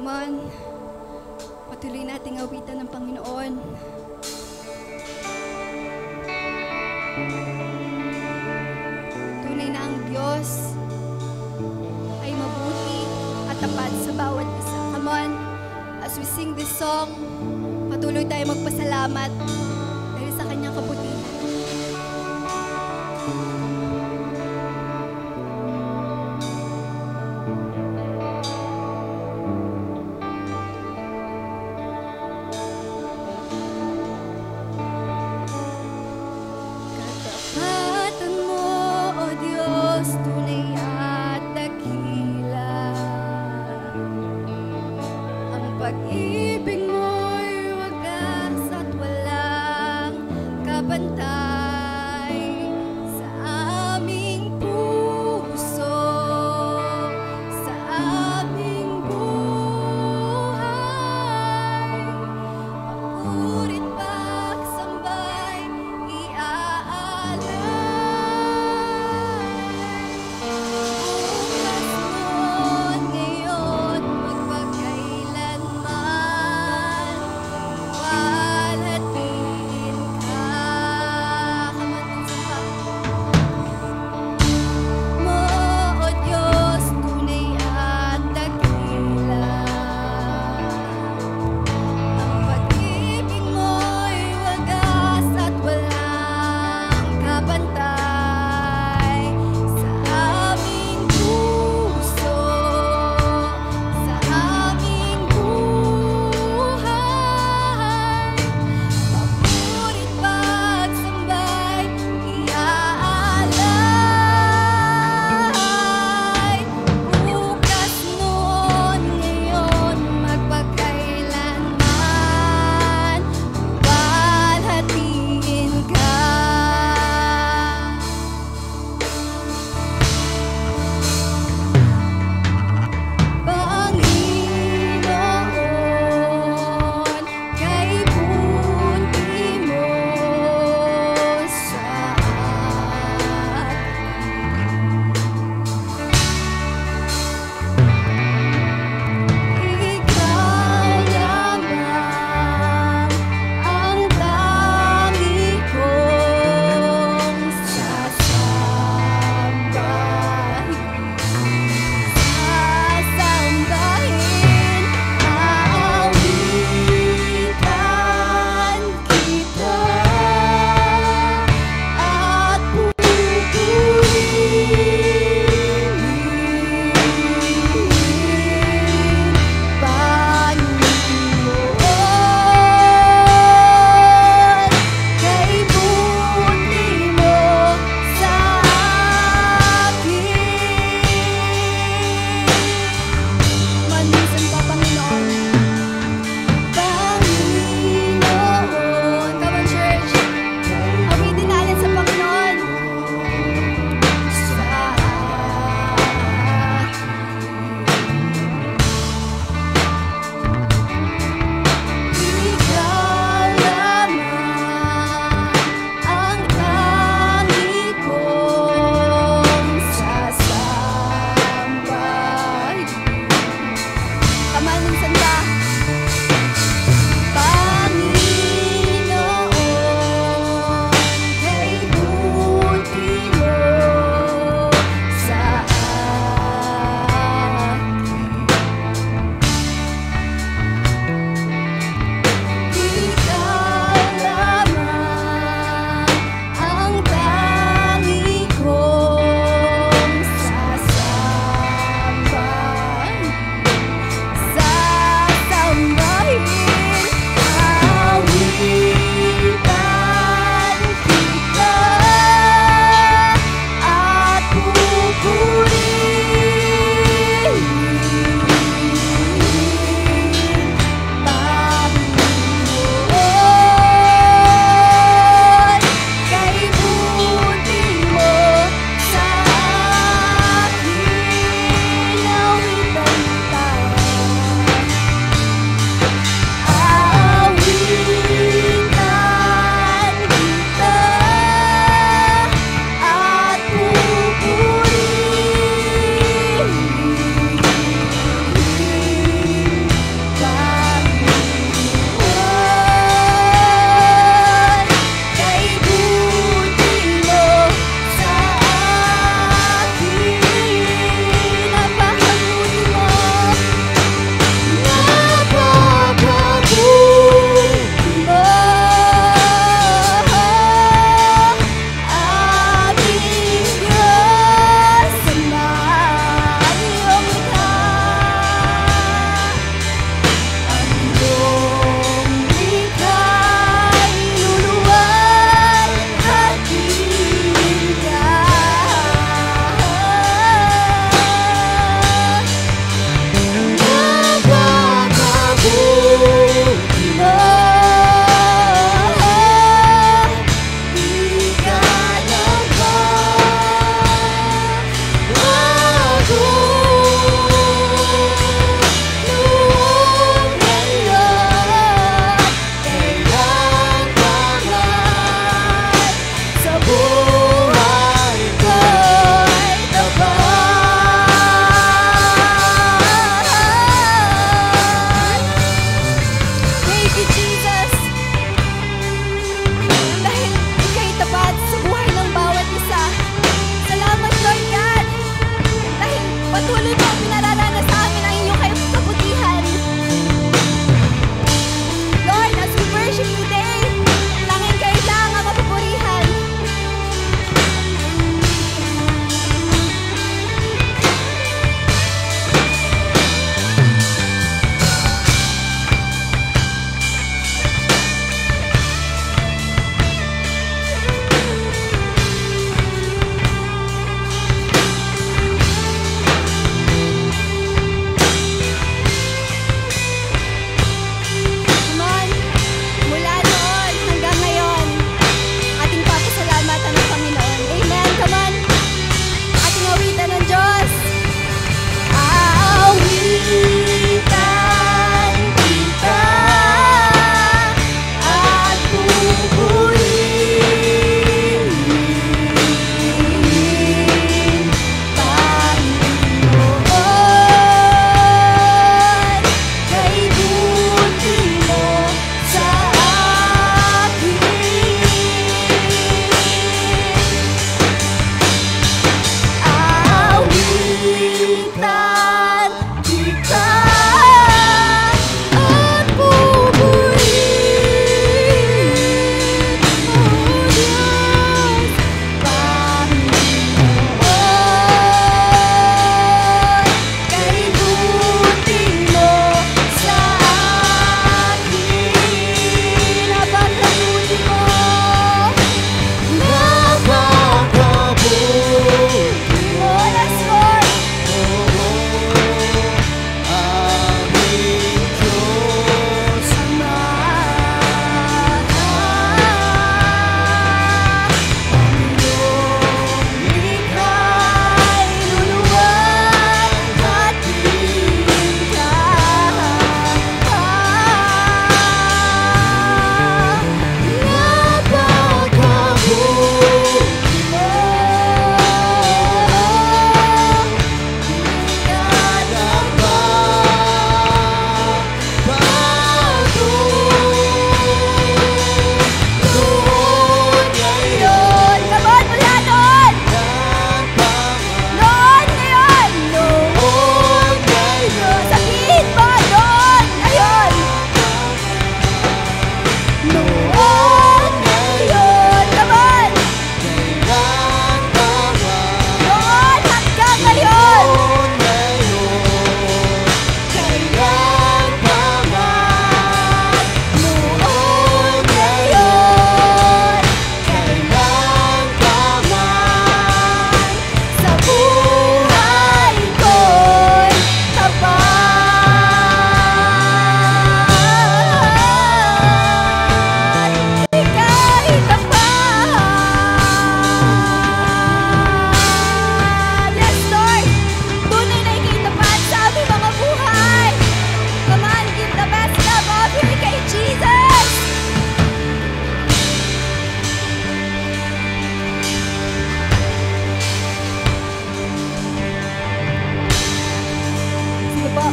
Come on. Patuloy nating awitan ng Panginoon. Tunay na ang Diyos ay mabuti at tapat sa bawat isa. Come on. As we sing this song, patuloy tayo magpasalamat dahil sa kanyang kabutihan. Katapatan mo, O Diyos, tunay at dakila. Ang pag-ibig mo'y wagas at walang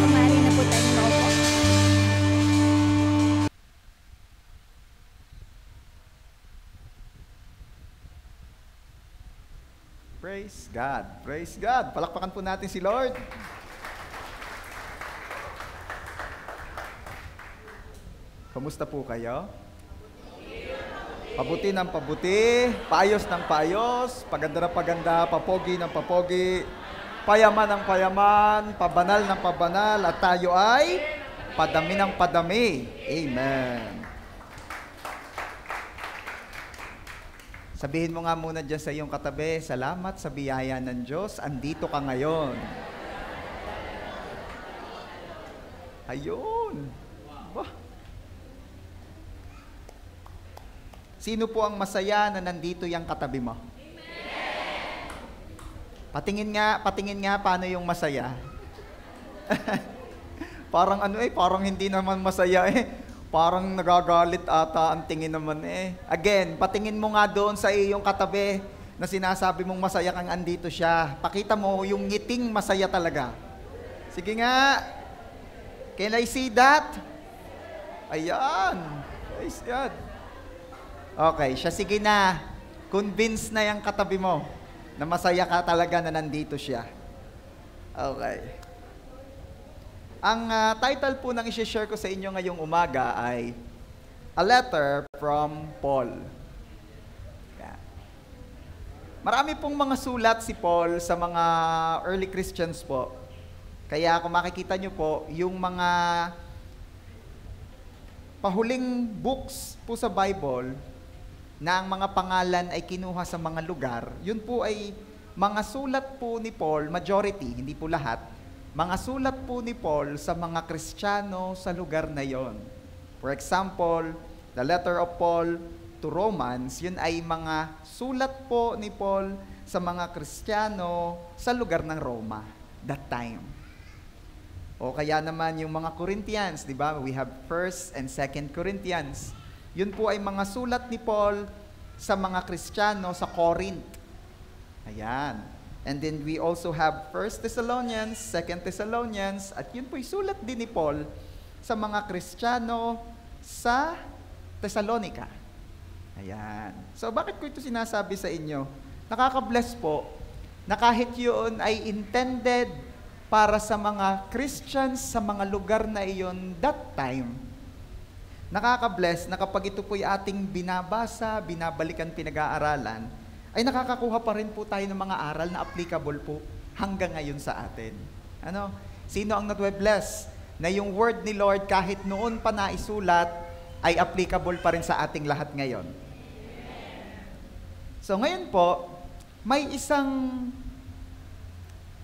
umari na po tayo maupo. Praise God. Praise God. Palakpakan po natin si Lord. Kamusta po kayo? Pabuti ng pabuti, paayos ng paayos, paganda ng paganda, papogi ng papogi, payaman ng payaman, pabanal ng pabanal, at tayo ay padami ng padami. Amen. Sabihin mo nga muna dyan sa iyong katabi, salamat sa biyaya ng Diyos, andito ka ngayon. Ayun. Bah. Sino po ang masaya na nandito yung katabi mo? Patingin nga paano yung masaya. Parang parang hindi naman masaya Parang nagagalit ata ang tingin naman Again, patingin mo nga doon sa iyong katabi na sinasabi mong masaya kang andito siya. Pakita mo yung ngiting masaya talaga. Sige nga. Can I see that? Ayan. Praise God. Okay, siya sige na. Convince na yung katabi mo na masaya ka talaga na nandito siya. Okay. Ang title po ng i-share ko sa inyo ngayong umaga ay A Letter from Paul. Yeah. Marami pong mga sulat si Paul sa mga early Christians po. Kaya kung makikita nyo po, yung mga pahuling books po sa Bible na ang mga pangalan ay kinuha sa mga lugar, yun po ay mga sulat po ni Paul, majority, hindi po lahat, mga sulat po ni Paul sa mga Kristiyano sa lugar na yon. For example, the letter of Paul to Romans, yun ay mga sulat po ni Paul sa mga Kristiyano sa lugar ng Roma, that time. O kaya naman yung mga Corinthians, di ba? We have 1st and 2nd Corinthians. Yun po ay mga sulat ni Paul sa mga Kristiyano sa Corinth. Ayan. And then we also have 1 Thessalonians, 2 Thessalonians, at yun po'y sulat din ni Paul sa mga Kristiyano sa Thessalonica. Ayan. So bakit ko ito sinasabi sa inyo? Nakaka-bless po na kahit yun ay intended para sa mga Christians sa mga lugar na iyon that time. Nakaka-bless na kapag ito po'y ating binabasa, binabalikan, pinag-aaralan, ay nakakakuha pa rin po tayo ng mga aral na applicable po hanggang ngayon sa atin. Sino ang natwe-bless na yung word ni Lord kahit noon pa naisulat ay applicable pa rin sa ating lahat ngayon? So ngayon po, may isang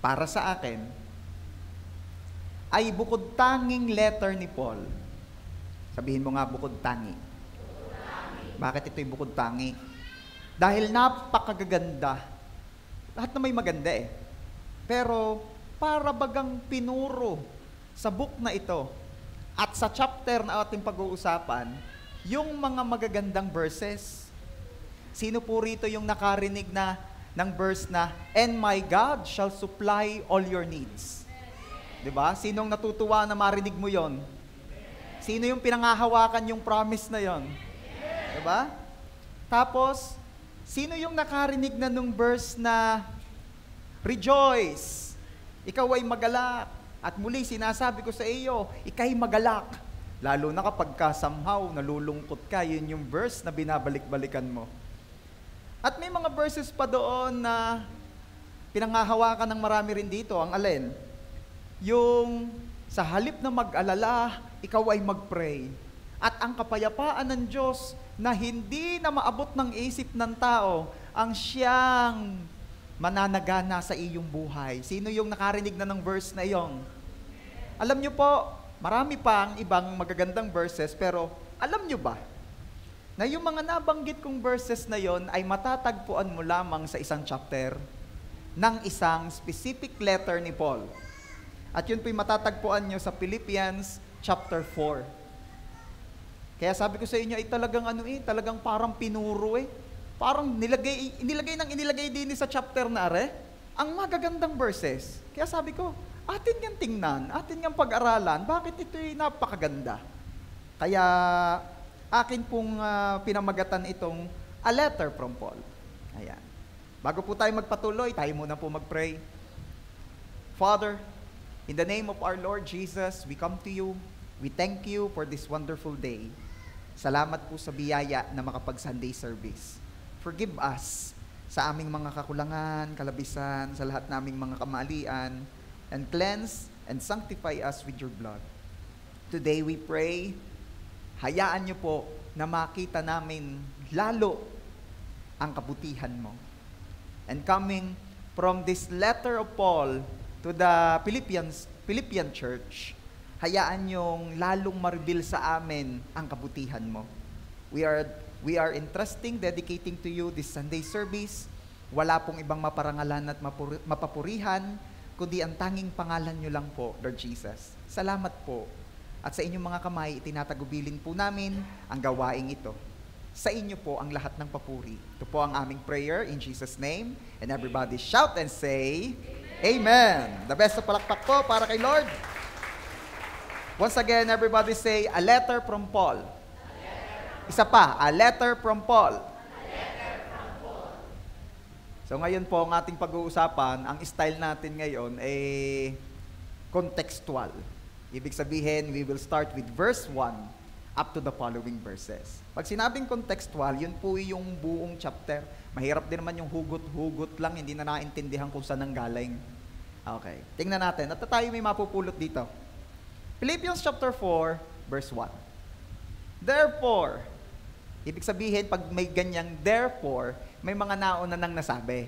para sa akin ay bukod tanging letter ni Paul. Sabihin mo nga bukod tangi. Bakit ito'y bukod tangi? Dahil napakagaganda. Lahat na may maganda Pero para bagang pinuro sa book na ito at sa chapter na ating pag-uusapan, yung mga magagandang verses. Sino po rito yung nakarinig ng verse na, "And my God shall supply all your needs"? Diba? Sinong natutuwa na marinig mo yon? Sino yung pinangahawakan yung promise na yon? Diba? Tapos, sino yung nakarinig na nung verse na rejoice, ikaw ay magalak, at muli sinasabi ko sa iyo, ika'y magalak. Lalo na kapag somehow nalulungkot ka, yun yung verse na binabalik-balikan mo. At may mga verses pa doon na pinangahawakan ng marami rin dito. Ang alin? Yung sa halip na mag-alala, ikaw ay mag-pray. At ang kapayapaan ng Diyos na hindi na maabot ng isip ng tao, ang siyang mananagana sa iyong buhay. Sino yung nakarinig na ng verse na iyon? Alam nyo po, marami pa ang ibang magagandang verses, pero alam nyo ba na yung mga nabanggit kong verses na yon ay matatagpuan mo lamang sa isang chapter ng isang specific letter ni Paul. At yun po'y matatagpuan nyo sa Philippians chapter 4. Kaya sabi ko sa inyo, ay talagang talagang parang pinuro Parang inilagay din sa chapter na ang magagandang verses. Kaya sabi ko, atin niyang tingnan, atin niyang pag-aralan, bakit ito'y napakaganda. Kaya akin pong pinamagatan itong A Letter from Paul. Ayan. Bago po tayo magpatuloy, tayo muna po mag-pray. Father, in the name of our Lord Jesus, we come to you. We thank you for this wonderful day. Salamat po sa biyaya na makapag-Sunday service. Forgive us sa aming mga kakulangan, kalabisan, sa lahat naming mga kamalian, and cleanse and sanctify us with your blood. Today we pray, hayaan niyo po na makita namin lalo ang kabutihan mo. And coming from this letter of Paul to the Philippian church, hayaan niyong lalong ma-reveal sa amin ang kabutihan mo. We are entrusting, dedicating to you this Sunday service. Wala pong ibang maparangalan at mapapurihan, kundi ang tanging pangalan niyo lang po, Lord Jesus. Salamat po. At sa inyong mga kamay, itinatagubilin po namin ang gawaing ito. Sa inyo po ang lahat ng papuri. Ito po ang aming prayer in Jesus' name. And everybody shout and say, Amen. The best of palakpak po para kay Lord. Once again, everybody say, A letter from Paul. Isa pa, A letter from Paul. So ngayon po, ang ating pag-uusapan, ang style natin ngayon ay contextual. Ibig sabihin, we will start with verse 1 up to the following verses. Pag sinabing contextual, yun po yung buong chapter. Mahirap din naman yung hugot-hugot lang, hindi na naintindihan kung saan ang galing. Okay, tingnan natin. At tayo may mapupulot dito. Philippians chapter 4, verse 1. Therefore, ibig sabihin, pag may ganyang therefore, may mga nauna nang nasabi.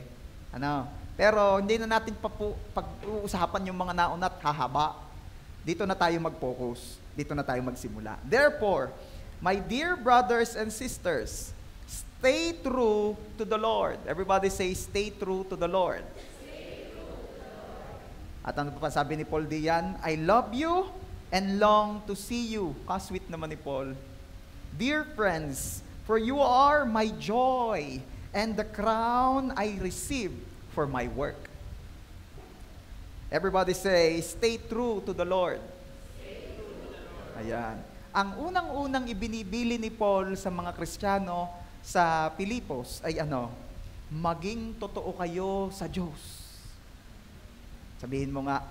Ano? Pero hindi na natin pag-uusapan yung mga nauna at hahaba. Dito na tayo mag-focus. Dito na tayo magsimula. Therefore, my dear brothers and sisters, stay true to the Lord. Everybody say, stay true to the Lord. At ano pa sabi ni Paul diyan? I love you and long to see you. Kasweet naman ni Paul. Dear friends, for you are my joy and the crown I receive for my work. Everybody say, stay true to the Lord. Ayan. Ang unang-unang ibinibili ni Paul sa mga Kristiyano sa Pilipos ay ano? Maging totoo kayo sa Diyos. Sabihin mo nga,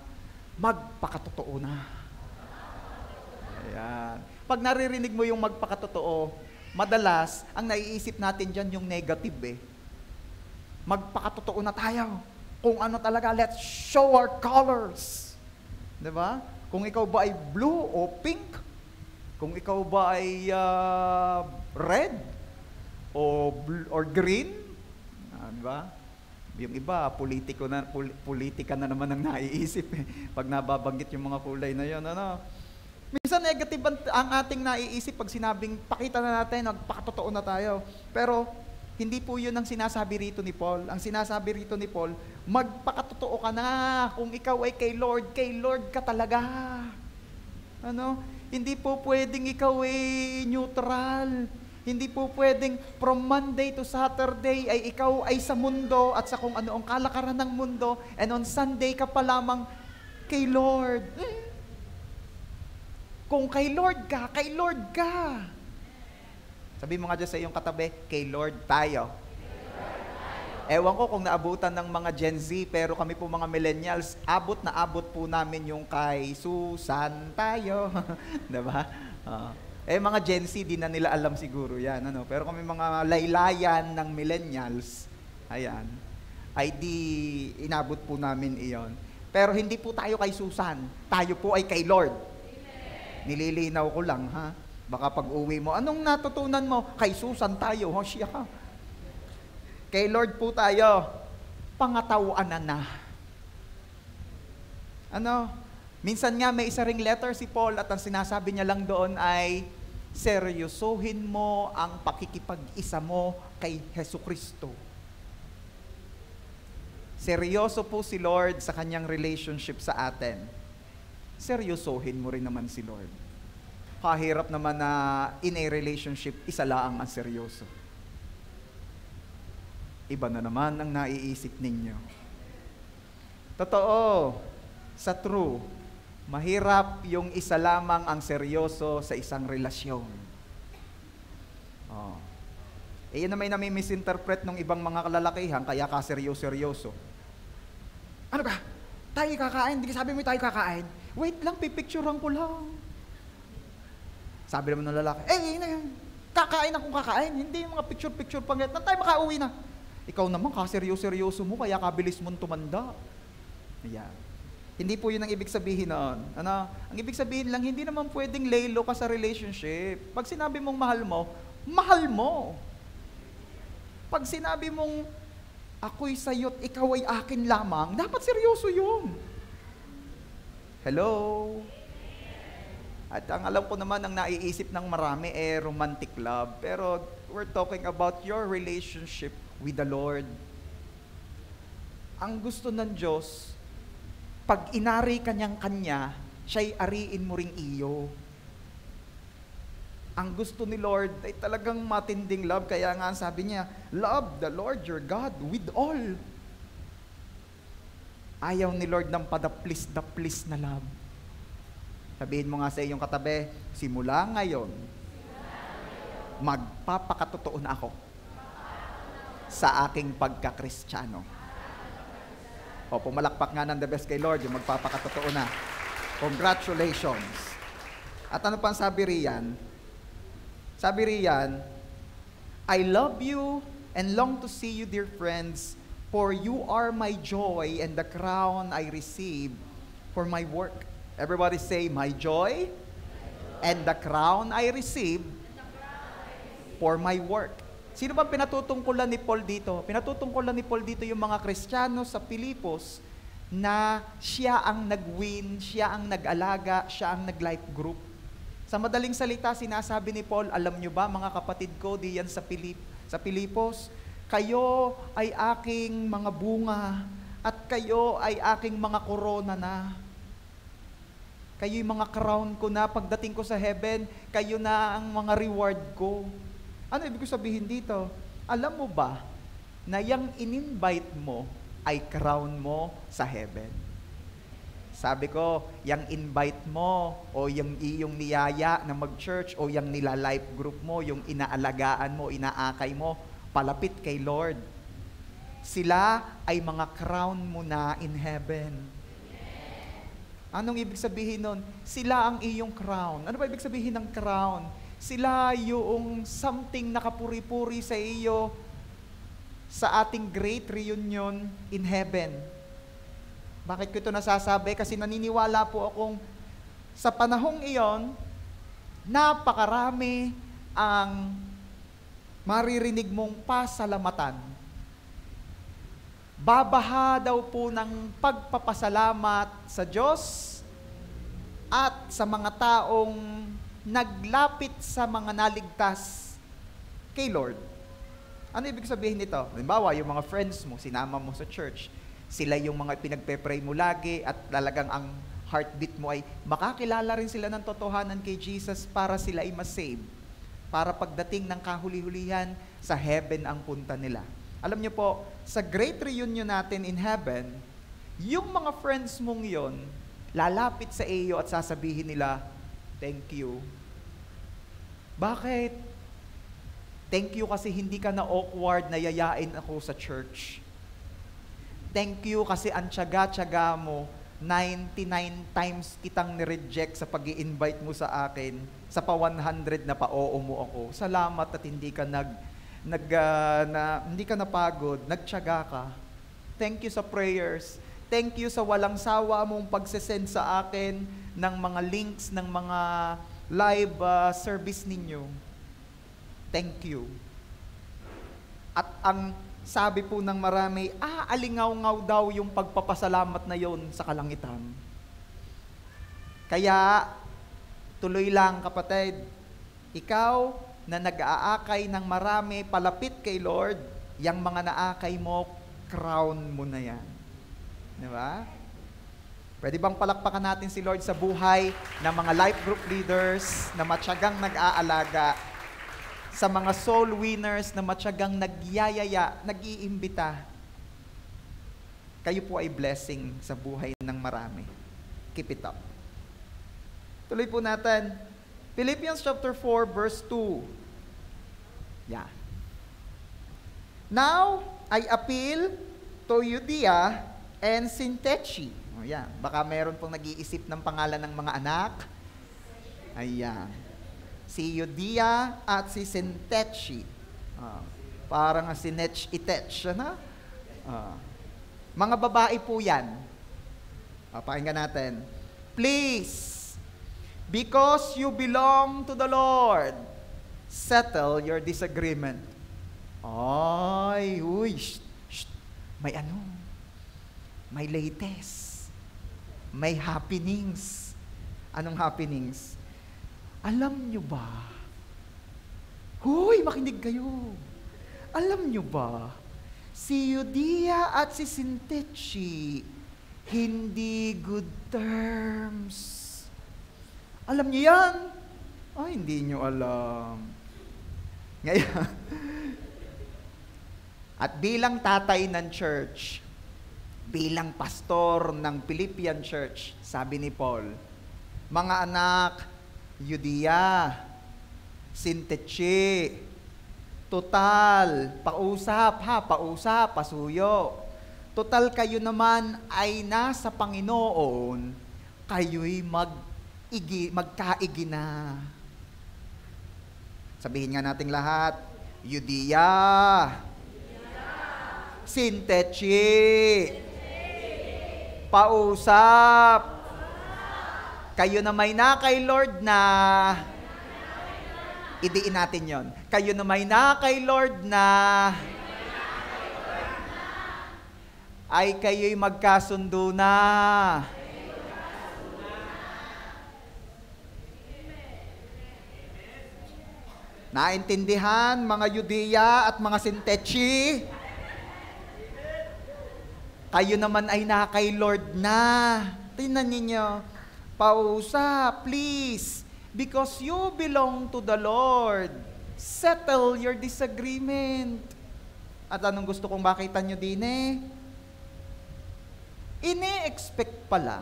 magpakatotoo na. Ayan. Pag naririnig mo yung magpakatotoo, madalas, ang naiisip natin dyan yung negative eh. Magpakatotoo na tayo. Kung ano talaga, let's show our colors. Diba? Kung ikaw ba ay blue o pink, kung ikaw ba ay red or green, diba? Yung iba, politika na naman ang naiisip eh. Pag nababanggit yung mga kulay na yun, ano? Minsan negative ang ating naiisip pag sinabing, pakita na natin, nagpakatotoo na tayo. Pero, hindi po yun ang sinasabi rito ni Paul. Ang sinasabi rito ni Paul, magpakatotoo ka na. Kung ikaw ay kay Lord ka talaga. Ano? Hindi po pwedeng ikaw ay neutral. Hindi po pwedeng from Monday to Saturday ay ikaw ay sa mundo at sa kung ano ang kalakaran ng mundo, and on Sunday ka pa lamang kay Lord. Kung kay Lord ka. Sabi mo nga dyan sa iyong katabi, kay Lord tayo. Ewan ko kung naabutan ng mga Gen Z, pero kami po mga millennials, abot na abot po namin yung kay Susan tayo. Diba? Mga Gen Z, di na nila alam siguro yan. Ano? Pero kami mga laylayan ng millennials, ayan, ay di inabot po namin iyon. Pero hindi po tayo kay Susan, tayo po ay kay Lord. Nililinaw ko lang, ha? Baka pag uwi mo, anong natutunan mo? Kay Susan tayo, siya ka. Kay Lord po tayo, pangatauan na. Ano? Minsan nga may isa ring letter si Paul at ang sinasabi niya lang doon ay, seryosohin mo ang pakikipag-isa mo kay Jesucristo. Seryoso po si Lord sa kanyang relationship sa atin. Seryosohin mo rin naman si Lord. Kahirap naman na in a relationship, isa lang ang seryoso. Iba na naman ang naiisip ninyo. Totoo, sa true, mahirap yung isa lamang ang seryoso sa isang relasyon. Oh. Yun na may nami-misinterpret ng ibang mga kalalakihan, kaya ka seryoso-seryoso. Ano ka? Tayo kakain? Hindi sabi mo tayo kakain? Wait lang, pipicturean ko lang. Sabi naman ng lalaki, kakain akong kakain. Hindi yung mga picture-picture pangit. Na tayo makauwi na. Ikaw naman, seryoso-seryoso mo, kaya kabilis mong tumanda. Ayan. Hindi po yun ang ibig sabihin noon. Ang ibig sabihin lang, hindi naman pwedeng laylo ka sa relationship. Pag sinabi mong mahal mo. Pag sinabi mong, ako'y sa'yo't ikaw ay akin lamang, dapat seryoso yun. Hello? At ang alam ko naman, ang naiisip ng marami romantic love. Pero we're talking about your relationship with the Lord. Ang gusto ng Diyos, pag inari kanyang-kanya, siya'y ariin mo ring iyo. Ang gusto ni Lord ay talagang matinding love. Kaya nga sabi niya, love the Lord your God with all. Ayaw ni Lord ng padaplis-daplis na love. Sabihin mo nga sa iyong katabi, simula ngayon, magpapakatotoo na ako sa aking pagkakristyano. O, pumalakpak nga ng the best kay Lord, yung magpapakatotoo na. Congratulations. At ano pang sabi riyan? Sabi riyan, I love you and long to see you, dear friends, for you are my joy and the crown I receive for my work. Everybody say, my joy and the crown I receive for my work. Sino ba pinatutungkulan ni Paul dito? Pinatutungkulan ni Paul dito yung mga Kristiyano sa Pilipos na siya ang nag-win, siya ang nag-alaga, siya ang nag-life group. Sa madaling salita, sinasabi ni Paul, alam nyo ba mga kapatid ko diyan sa Pilipos, kayo ay aking mga bunga at kayo ay aking mga korona na. Kayo yung mga crown ko na, pagdating ko sa heaven, kayo na ang mga reward ko. Ano ibig sabihin dito? Alam mo ba na yung in-invite mo ay crown mo sa heaven? Sabi ko, yung invite mo o yung iyong niyaya na mag-church o yung nila-life group mo, yung inaalagaan mo, inaakay mo, palapit kay Lord. Sila ay mga crown mo na in heaven. Anong ibig sabihin nun? Sila ang iyong crown. Ano ba ibig sabihin ng crown? Sila yung something nakapuri-puri sa iyo sa ating great reunion in heaven. Bakit ko ito nasasabi? Kasi naniniwala po akong sa panahong iyon, napakarami ang maririnig mong pasalamatan. Babaha daw po ng pagpapasalamat sa Diyos at sa mga taong naglapit sa mga naligtas kay Lord. Ano ibig sabihin nito? Halimbawa, yung mga friends mo, sinama mo sa church, sila yung mga pinagpe-pray mo lagi at talagang ang heartbeat mo ay makakilala rin sila ng totohanan kay Jesus para sila ay masave. Para pagdating ng kahuli-hulihan, sa heaven ang punta nila. Alam niyo po, sa great reunion natin in heaven, yung mga friends mong yon, lalapit sa iyo at sasabihin nila, thank you. Bakit? Thank you kasi hindi ka na awkward na yayain ako sa church. Thank you kasi ang tiyaga-tiyaga mo, 99 times kitang nireject sa pag-i-invite mo sa akin, sa pa 100 na pa-oo mo ako. Salamat at hindi ka hindi ka napagod, nagtiyaga ka. Thank you sa prayers. Thank you sa walang sawa mong pagsesend sa akin ng mga links ng mga live service ninyo. Thank you. At ang sabi po ng marami, alingaw-ngaw daw yung pagpapasalamat na yon sa kalangitan. Kaya, tuloy lang kapatid, ikaw na nag-aakay ng marami palapit kay Lord, yang mga naakay mo, crown mo na yan. Di ba? Pwede bang palakpakan natin si Lord sa buhay ng mga life group leaders na matyagang nag-aalaga, sa mga soul winners na matyagang nagyayaya, nag-iimbita. Kayo po ay blessing sa buhay ng marami. keep it up. Tuloy po natin. Philippians chapter 4, verse 2. Yeah. Now, I appeal to Euodia and Syntyche. O yan, baka meron pong nag-iisip ng pangalan ng mga anak. Ayan. Si Euodia at si Syntyche. Parang si Netch-itech, ano? Mga babae po yan. Pakinggan natin. Please, because you belong to the Lord, settle your disagreement. Ay, uy, may ano? May latest. May happenings. Anong happenings? Alam nyo ba? Huy, makinig kayo. Alam nyo ba? Si Euodia at si Syntyche, hindi good terms. Alam niyo yan? Ay, hindi niyo alam. Ngayon, at bilang tatay ng church, bilang pastor ng Philippian church, sabi ni Paul, mga anak, Euodia, Syntyche, total, pausap, pasuyo. Total kayo naman ay nasa Panginoon, kayo'y magkaigi na. Sabihin nga nating lahat, Euodia, Syntyche, pausap, kayo na may na kay Lord na, idiin natin yon. Kayo na may na kay Lord na, ay kayo'y magkasundo na. Naintindihan, mga Euodia at mga Syntyche? Kayo naman ay na kay Lord na. Tingnan ninyo, pausa, please, because you belong to the Lord. Settle your disagreement. At anong gusto kong makita nyo din ini-expect pala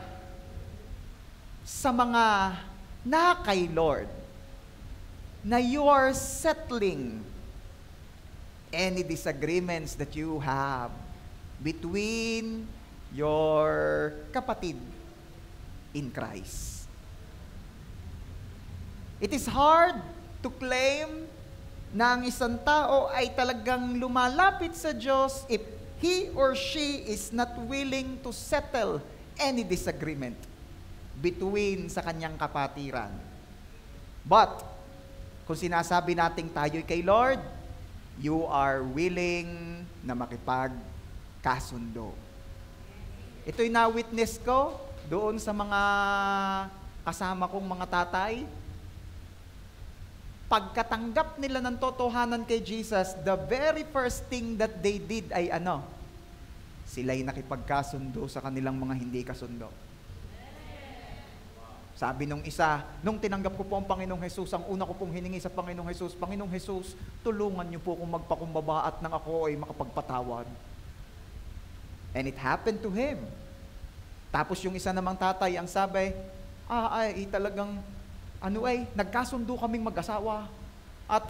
sa mga na kay Lord na you are settling any disagreements that you have between your kapatid in Christ. It is hard to claim na ang isang tao ay talagang lumalapit sa Diyos if he or she is not willing to settle any disagreement between sa kanyang kapatiran. But, kung sinasabi nating tayo'y kay Lord, you are willing na makipagkasundo. Ito'y na-witness ko doon sa mga kasama kong mga tatay. Pagkatanggap nila ng totohanan kay Jesus, the very first thing that they did ay ano? Sila'y nakipagkasundo sa kanilang mga hindi kasundo. Sabi nung isa, nung tinanggap ko po ang Panginoong Jesus, ang una ko pong hiningi sa Panginoong Jesus, Panginoong Jesus, tulungan niyo po kung magpakumbaba at nang ako ay makapagpatawad. And it happened to him. Tapos yung isa namang tatay, ang sabi, talagang, nagkasundo kaming mag-asawa. At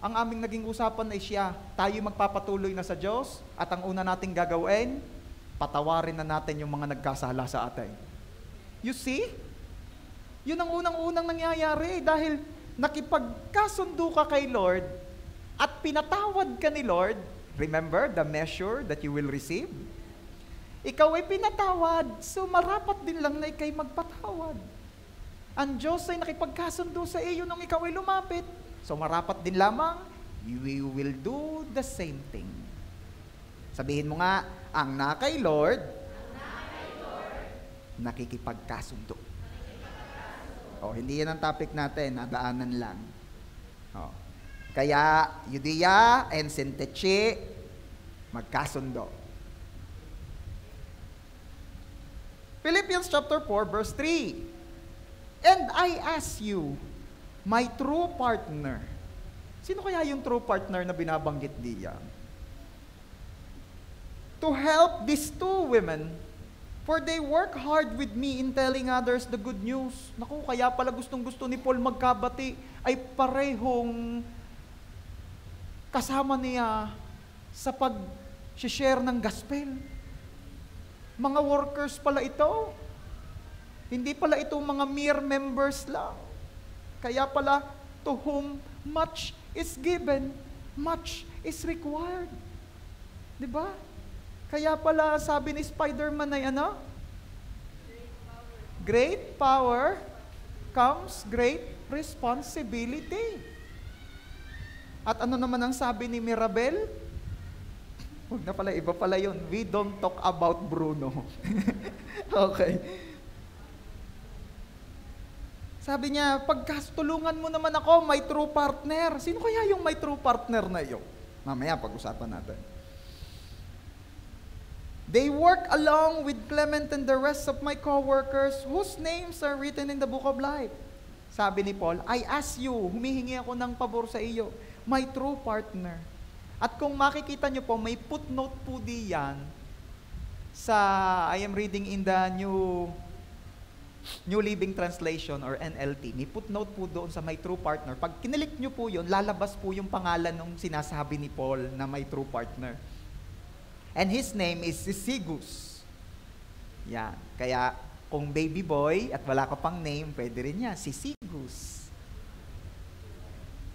ang aming naging usapan ay siya, tayo magpapatuloy na sa Diyos, at ang una nating gagawin, patawarin na natin yung mga nagkasala sa atin. You see? Yun ang unang-unang nangyayari dahil nakipagkasundo ka kay Lord at pinatawad ka ni Lord. Remember the measure that you will receive? Ikaw ay pinatawad, so marapat din lang na ikay magpatawad. Ang Diyos ay nakipagkasundo sa iyo nung ikaw ay lumapit. So marapat din lamang, you will do the same thing. Sabihin mo nga, ang na kay Lord, nakikipagkasundo. Hindi yan ang topic natin, nadaanan lang. Kaya, Euodia and Syntyche, magkasundo. Philippians chapter 4, verse 3. And I ask you, my true partner. Sino kaya yung true partner na binabanggit diyan? To help these two women For they work hard with me in telling others the good news. Naku, kaya pala gustong-gusto ni Paul magkabati ay parehong kasama niya sa pag-share ng gospel. Mga workers pala ito. Hindi pala ito mga mere members lang. Kaya pala, to whom much is given, much is required. Diba? Kaya pala sabi ni Spider-Man ay ano? Great power comes great responsibility. At ano naman ang sabi ni Mirabel? Huwag na pala, iba pala yun. We don't talk about Bruno. Okay. Sabi niya, pagkastulungan mo naman ako, my true partner. Sino kaya yung my true partner na iyo? Mamaya pag-usapan natin. They work along with Clement and the rest of my co-workers whose names are written in the book of life. Sabi ni Paul, I ask you, humihingi ako ng pabor sa iyo, my true partner. At kung makikita nyo po, may footnote po diyan sa, I am reading in the New Living Translation or NLT. May footnote po doon sa my true partner. Pag kinilik nyo po yun, lalabas po yung pangalan ng sinasabi ni Paul na my true partner. And his name is Syzygus. Yan. Kaya, kung baby boy at wala ka pang name, pwede rin yan. Syzygus.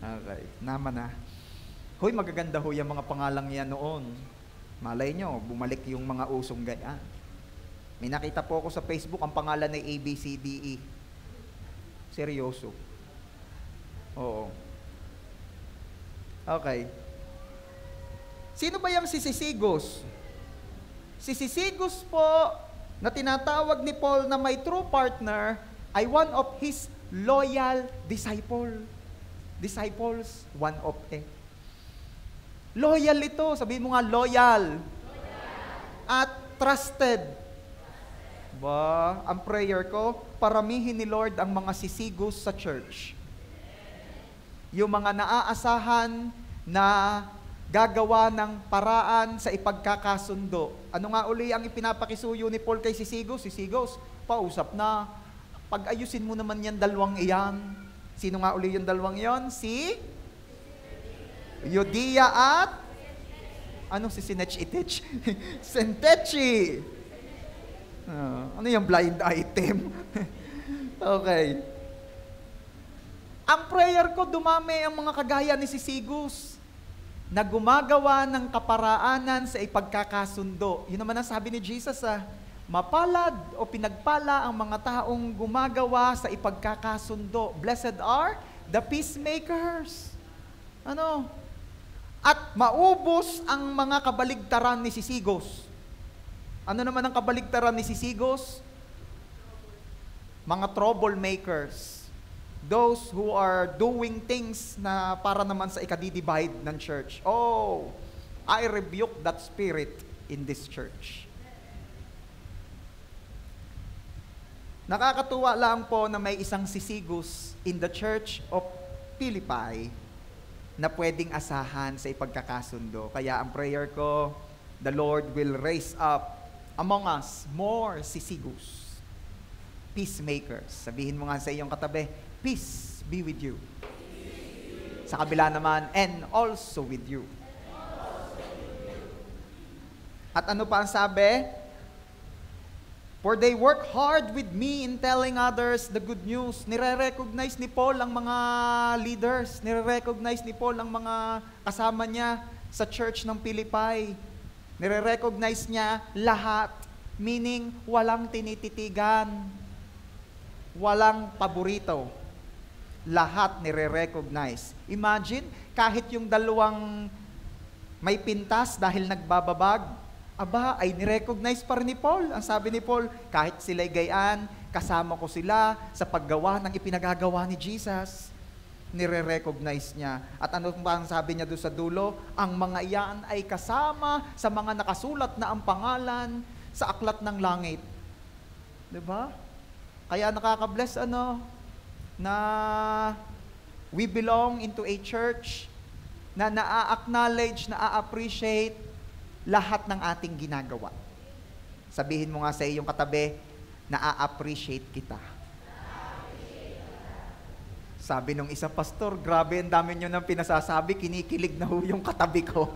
Okay. Naman na. Hoy, magaganda ho yung mga pangalang yan noon. Malay nyo, bumalik yung mga usong ganyan. May nakita po ako sa Facebook, ang pangalan ay ABCDE. Seryoso. Oo. Okay. Sino ba yung si Syzygus? Si Syzygus po, na tinatawag ni Paul na may true partner, ay one of his loyal disciples. One of Loyal ito. Sabihin mo nga, loyal. At trusted. Ba, ang prayer ko, paramihin ni Lord ang mga Syzygus sa church. Yung mga naaasahan na gagawa ng paraan sa ipagkakasundo. Ano nga uli ang ipinapakisuyo ni Paul kay Syzygus? Syzygus, pausap na. Pag-ayusin mo naman yan, dalawang iyan. Sino nga uli yung dalawang iyon? Si Euodia at ano si Sinech-Itech? Sentechi. Ano yung blind item? Okay. Ang prayer ko, dumami ang mga kagaya ni Syzygus na gumagawa ng kaparaanan sa ipagkakasundo. Yun naman ang sabi ni Jesus, mapalad o pinagpala ang mga taong gumagawa sa ipagkakasundo. Blessed are the peacemakers. Ano? At maubos ang mga kabaligtaran ni Syzygus. Ano naman ang kabaligtaran ni Syzygus? Mga troublemakers. Those who are doing things na para naman sa ikadidivide ng church. Oh, I rebuke that spirit in this church. Nakakatuwa lang po na may isang Syzygus in the church of Philippi na pwedeng asahan sa ipagkakasundo. Kaya ang prayer ko, the Lord will raise up among us more Syzygus, peacemakers. Sabihin mo nga sa iyong katabi, peace be with you. Sa kabila naman, and also with you. At ano pa ang sabi? For they work hard with me in telling others the good news. Nire-recognize ni Paul ang mga leaders. Nire-recognize ni Paul ang mga kasama niya sa church ng Philippi. Nire-recognize niya lahat. Meaning, walang tinititigan. Walang paborito. Lahat nire-recognize. Imagine, kahit yung dalawang may pintas dahil nagbababag, aba, ay nirecognize pa rin ni Paul. Ang sabi ni Paul, kahit sila'y gayaan, kasama ko sila sa paggawa ng ipinagagawa ni Jesus. Nire-recognize niya. At ano pa ang sabi niya doon sa dulo? Ang mga iyan ay kasama sa mga nakasulat na ang pangalan sa aklat ng langit. Diba? Kaya nakaka-bless na we belong into a church na naa-acknowledge, naa-appreciate lahat ng ating ginagawa. Sabihin mo nga sa iyong katabi, na-appreciate kita. Sabi nung isa, pastor, grabe, ang dami nyo nang pinasasabi, kinikilig na ho yung katabi ko.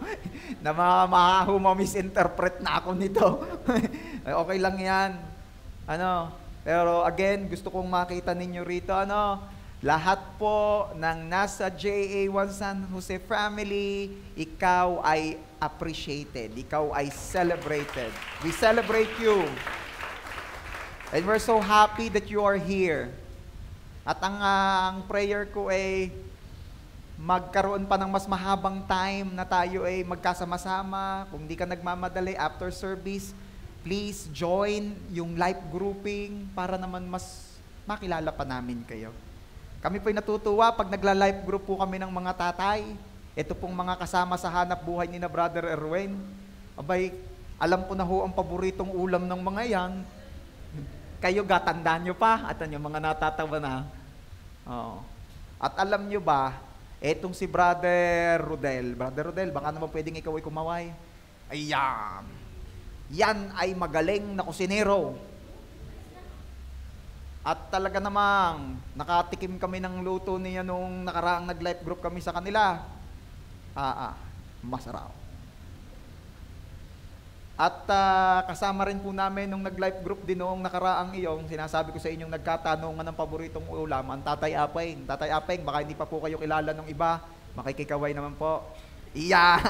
Na misinterpret na ako nito. Okay lang yan. Pero again, gusto kong makita ninyo rito, lahat po ng nasa JA1 San Jose family, ikaw ay appreciated. Ikaw ay celebrated. We celebrate you. And we're so happy that you are here. At ang prayer ko ay magkaroon pa ng mas mahabang time na tayo ay magkasama-sama. Kung di ka nagmamadali after service, please join yung life grouping para naman mas makilala pa namin kayo. Kami po'y natutuwa pag nagla-life group po kami ng mga tatay. Ito pong mga kasama sa hanap buhay ni na Brother Erwin. Abay, alam ko na ho ang paboritong ulam ng mga yan. Kayo gatandaan nyo pa at yung mga natatawa na. At alam nyo ba, etong si Brother Rodel, baka naman pwedeng ikaw ay kumaway. Ayan. Yan ay magaling na kusinero. At talaga namang, nakatikim kami ng luto niya nung nakaraang nag-life group kami sa kanila. Masarap. At kasama rin po namin nung nag-life group din noong nakaraang iyong, sinasabi ko sa inyong nagkatanungan ng paboritong ulam, ang Tatay Apeng. Tatay Apeng, baka hindi pa po kayo kilala ng iba, makikikaway naman po. Iya!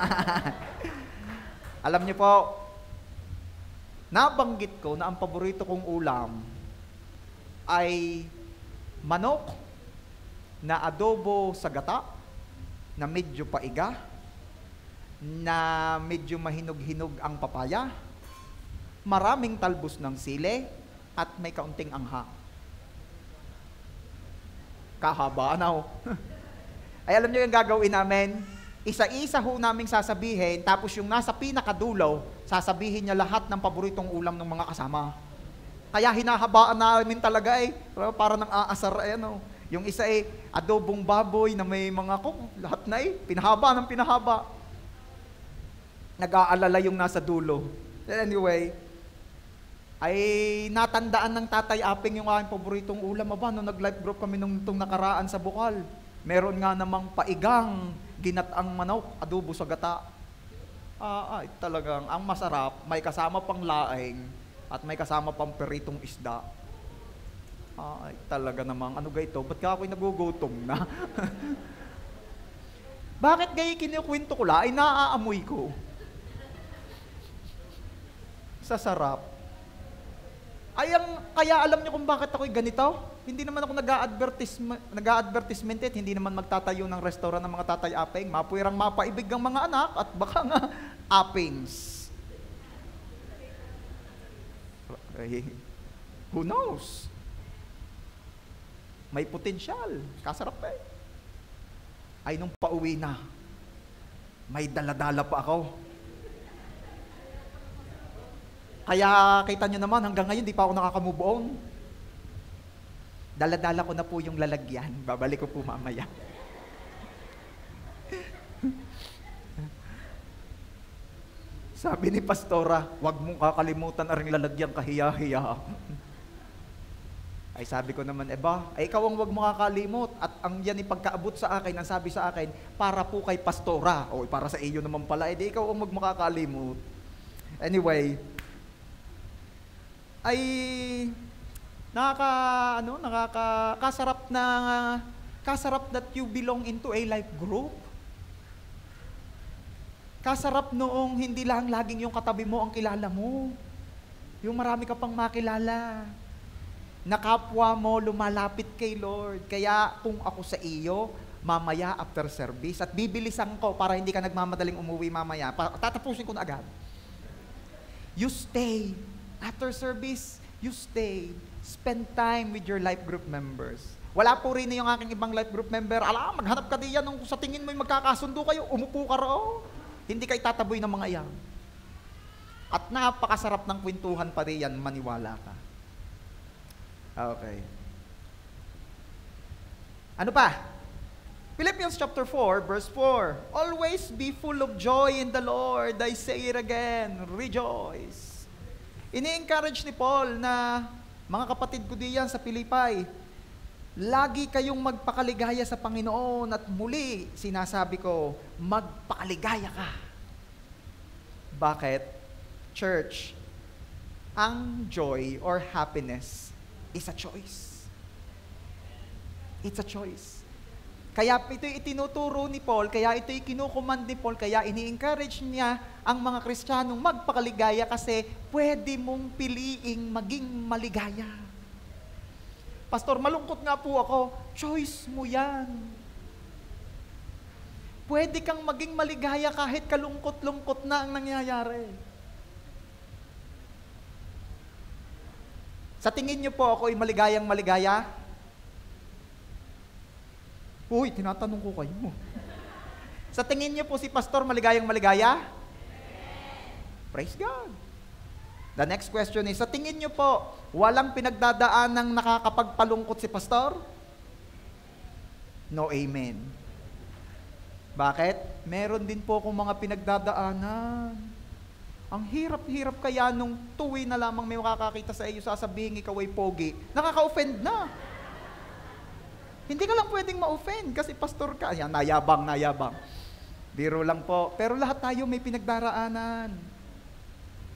Alam niyo po, nabanggit ko na ang paborito kong ulam ay manok na adobo sa gata, na medyo paiga, na medyo mahinog-hinog ang papaya, maraming talbos ng sili, at may kaunting anghang. Kahaba na ho. Ay alam nyo yung gagawin namin? Isa-isa ho naming sasabihin, tapos yung nasa pinakadulo, sasabihin niya lahat ng paboritong ulam ng mga kasama. Kaya hinahabaan namin talaga para ng aasar Yung isa adobong baboy na may mga lahat na pinahaba ng pinahaba. Nag-aalala yung nasa dulo. Anyway, ay natandaan ng Tatay Apeng yung aking paboritong ulam. Nung nag-life group kami nung nakaraan sa Bukal, meron nga namang paigang ginataang manok, adobo sa gata. Talagang ang masarap, may kasama pang laing at may kasama pang peritong isda. Talaga namang ito? Ba't ka ako'y nagugutom na? Bakit gayi kinukwento ko la? Ay naaamoy ko. Sa sarap. Kaya alam niyo kung bakit ako'y ganito? Hindi naman ako nag-a-advertisement hindi naman magtatayo ng restaurant ng mga Tatay Apeng. Mapuwirang mapaibig ang mga anak at baka nga apings. Who knows? May potensyal. Kasarap Ay nung pauwi na, may daladala pa ako. Kaya kita nyo naman, hanggang ngayon di pa ako nakaka-move on. Daladala ko na po yung lalagyan. Babalik ko po mamaya. Sabi ni Pastora, wag mong kakalimutan ang lalagyan kahiya-hiya. Ay sabi ko naman, ikaw ang wag mo kakalimot. At ang yan ipagkaabot sa akin, ang sabi sa akin, para po kay Pastora. O para sa iyo naman pala, di ikaw ang wag mo kakalimot. Anyway, ay kasarap that you belong into a life group. Kasarap noong hindi lang laging yung katabi mo ang kilala mo. Yung marami ka pang makilala. Na kapwa mo lumalapit kay Lord. Kaya kung ako sa iyo, mamaya after service, at bibilisan ko para hindi ka nagmamadaling umuwi mamaya, tatapusin ko na agad. You stay. After service, you stay. Spend time with your life group members. Wala po rin yung aking ibang life group member, maghanap ka diyan nung sa tingin mo magkakasundo kayo, umupo ka ro. Hindi ka itataboy ng mga iyan. At napakasarap ng kwentuhan pa rin yan, maniwala ka. Okay. Ano pa? Philippians chapter 4, verse 4. Always be full of joy in the Lord. I say it again, rejoice. Ini-encourage ni Paul na, mga kapatid ko diyan sa Pilipay, lagi kayong magpakaligaya sa Panginoon at muli, sinasabi ko, magpakaligaya ka. Bakit? Church, ang joy or happiness is a choice. It's a choice. Kaya ito'y itinuturo ni Paul, kaya ito'y kinukumand ni Paul, kaya ini-encourage niya ang mga Kristiyanong magpakaligaya kasi pwede mong piliing maging maligaya. Pastor, malungkot nga po ako. Choice mo yan. Pwede kang maging maligaya kahit kalungkot-lungkot na ang nangyayari. Sa tingin niyo po ako'y maligayang maligaya? Uy, tinatanong ko kayo. Sa tingin niyo po si Pastor maligayang maligaya? Praise God. The next question is, sa tingin niyo po, walang pinagdadaanang nakakapagpalungkot si Pastor? No, amen. Bakit? Meron din po akong mga pinagdadaanan. Ang hirap-hirap kaya nung tuwi na lamang may makakakita sa iyo, sasabihin ikaw ay pogi. Nakaka-offend na. Hindi ka lang pwedeng ma-offend kasi pastor ka. Yan, nayabang. Biro lang po. Pero lahat tayo may pinagdaraanan.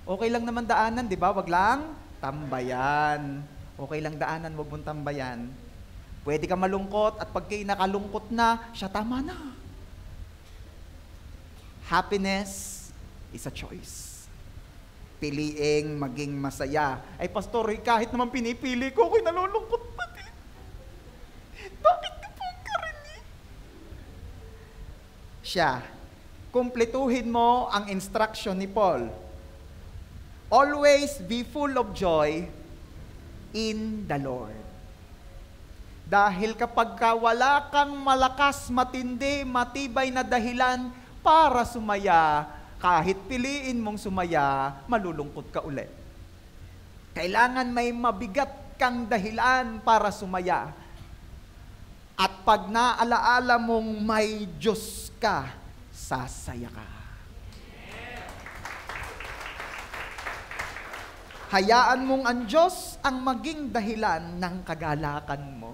Okay lang naman daanan, di ba? Wag lang tambayan. Okay lang daanan, wag mong tambayan. Pwede ka malungkot at pag kayo nakalungkot na, siya tama na. Happiness is a choice. Piliing maging masaya. Ay pastor, kahit naman pinipili ko, ako'y nalulungkot pa din. Bakit ka po karinig? Siya, kumpletuhin mo ang instruction ni Paul. Always be full of joy in the Lord. Dahil kapag wala kang malakas, matindi, matibay na dahilan para sumaya, kahit piliin mong sumaya, malulungkot ka ulit. Kailangan may mabigat kang dahilan para sumaya. At pag naalaala mong may Diyos ka, sasaya ka. Hayaan mong ang Diyos ang maging dahilan ng kagalakan mo.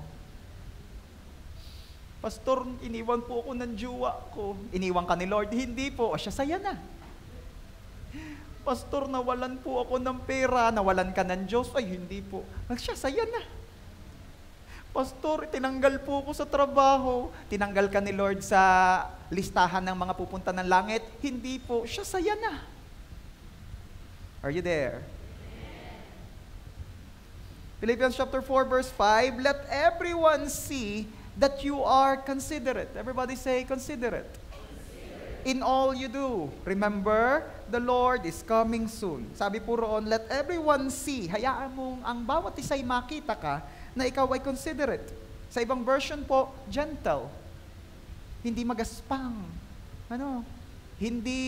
Pastor, iniwan po ako ng jowa ko. Iniwan ka ni Lord? Hindi po. Siya saya na. Pastor, nawalan po ako ng pera. Nawalan ka ng Diyos? Ay, hindi po. Siya saya na. Pastor, tinanggal po ako sa trabaho. Tinanggal ka ni Lord sa listahan ng mga pupunta ng langit? Hindi po. Siya saya na. Are you there? Philippians chapter 4 verse 5, let everyone see that you are considerate. Everybody say, considerate. In all you do. Remember, the Lord is coming soon. Sabi po roon, let everyone see. Hayaan mong ang bawat isa'y makita ka na ikaw ay considerate. Sa ibang version po, gentle. Hindi magaspang. Hindi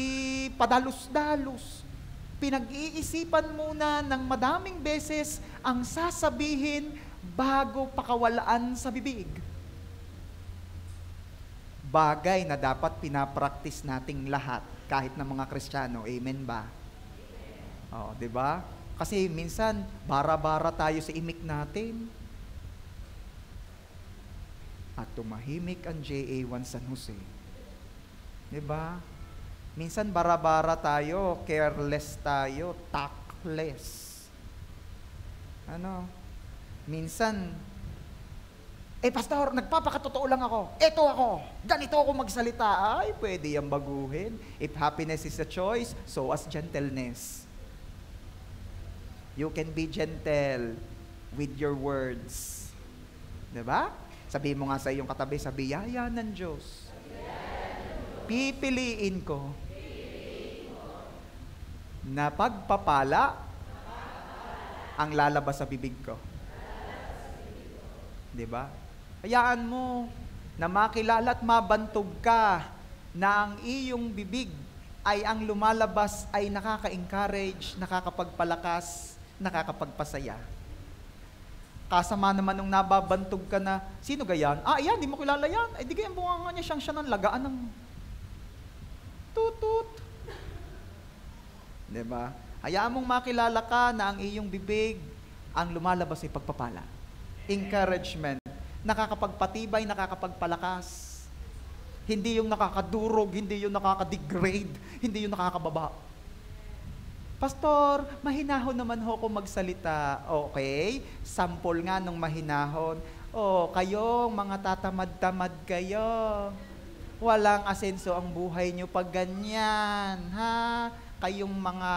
padalos-dalos. Pinag-iisipan muna ng madaming beses ang sasabihin bago pakawalaan sa bibig. Bagay na dapat pinapraktis nating lahat kahit na mga Kristiyano. Amen ba? Oo, 'di ba? Kasi minsan bara-bara tayo sa imik natin. At tumahimik ang JA1 San Jose. 'Di ba? Minsan bara-bara tayo, careless tayo, tactless. Minsan, pastor, nagpapakatotoo lang ako. Eto ako, ganito ako magsalita. Ay, pwede yung baguhin. If happiness is a choice, so as gentleness. You can be gentle with your words. Diba? Sabihin mo nga sa iyong katabi, sa biyaya ng Diyos. Pipiliin ko na pagpapala ang lalabas sa bibig ko. Diba? Hayaan mo na makilala at mabantog ka na ang iyong bibig ay ang lumalabas ay nakaka-encourage, nakakapagpalakas, nakakapagpasaya. Kasama naman nung nababantog ka na, sino gayan? Yan, di mo kilala yan. Ay, di gayan bunga nga niya siyang siya ng lagaan ng tutut. Diba? Hayaan mong makilala ka na ang iyong bibig, ang lumalabas ay pagpapala. Encouragement. Nakakapagpatibay, nakakapagpalakas. Hindi yung nakakadurog, hindi yung nakakadegrade, hindi yung nakakababa. Pastor, mahinahon naman ho ko magsalita. Okay, sample nga nung mahinahon. Kayong mga tatamad-tamad kayo. Walang asenso ang buhay nyo pag ganyan, ha? Kayong mga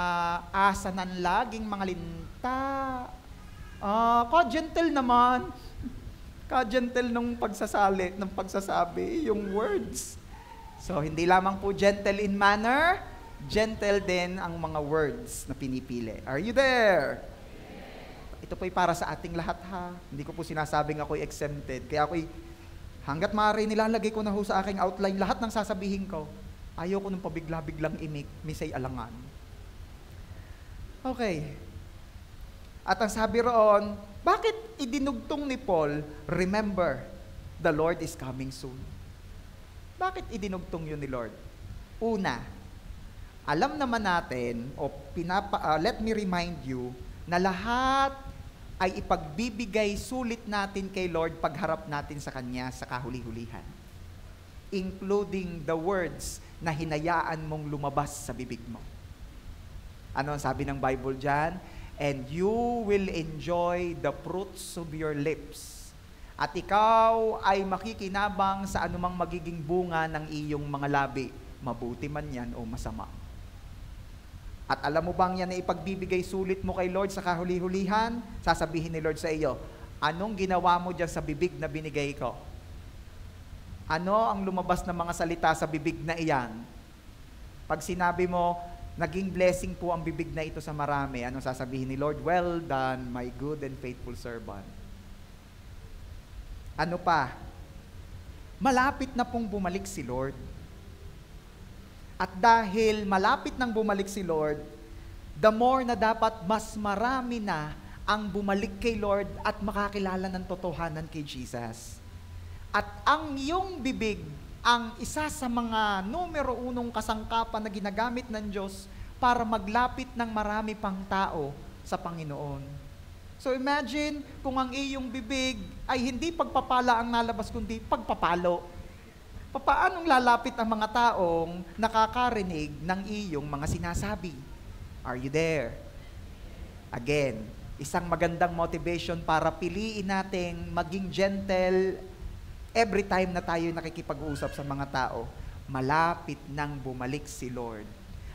asanan laging mga linta. Ka-gentle naman. Ka-gentle nung pagsasabi, yung words. So, hindi lamang po gentle in manner, gentle din ang mga words na pinipili. Are you there? Ito po'y para sa ating lahat, ha? Hindi ko po sinasabing ako'y exempted. Kaya ako'y, hanggat maaari, nilalagay ko na ho sa aking outline lahat ng sasabihin ko. Ayaw ko nung pabigla-biglang imik, misay alangan. Okay. At ang sabi roon, bakit idinugtong ni Paul, remember, the Lord is coming soon? Bakit idinugtong yun ni Lord? Una, alam naman natin, let me remind you, na lahat ay ipagbibigay sulit natin kay Lord pagharap natin sa Kanya sa kahuli-hulihan. Including the words na hinayaan mong lumabas sa bibig mo. Ano ang sabi ng Bible dyan? And you will enjoy the fruits of your lips. At ikaw ay makikinabang sa anumang magiging bunga ng iyong mga labi, mabuti man yan o masama. At alam mo bang yan na ipagbibigay sulit mo kay Lord sa kahuli-hulihan? Sasabihin ni Lord sa iyo, anong ginawa mo dyan sa bibig na binigay ko? Ano ang lumabas na mga salita sa bibig na iyan? Pag sinabi mo, naging blessing po ang bibig na ito sa marami, anong sasabihin ni Lord? Well done, my good and faithful servant. Ano pa? Malapit na pong bumalik si Lord. At dahil malapit nang bumalik si Lord, the more na dapat mas marami na ang bumalik kay Lord at makakilala ng totohanan kay Jesus. At ang iyong bibig, ang isa sa mga numero unong kasangkapan na ginagamit ng Diyos para maglapit ng marami pang tao sa Panginoon. So imagine kung ang iyong bibig ay hindi pagpapala ang nalabas, kundi pagpapalo. Paanong lalapit ang mga taong nakakarinig ng iyong mga sinasabi? Are you there? Again, isang magandang motivation para piliin nating maging gentle every time na tayo nakikipag-usap sa mga tao. Malapit nang bumalik si Lord.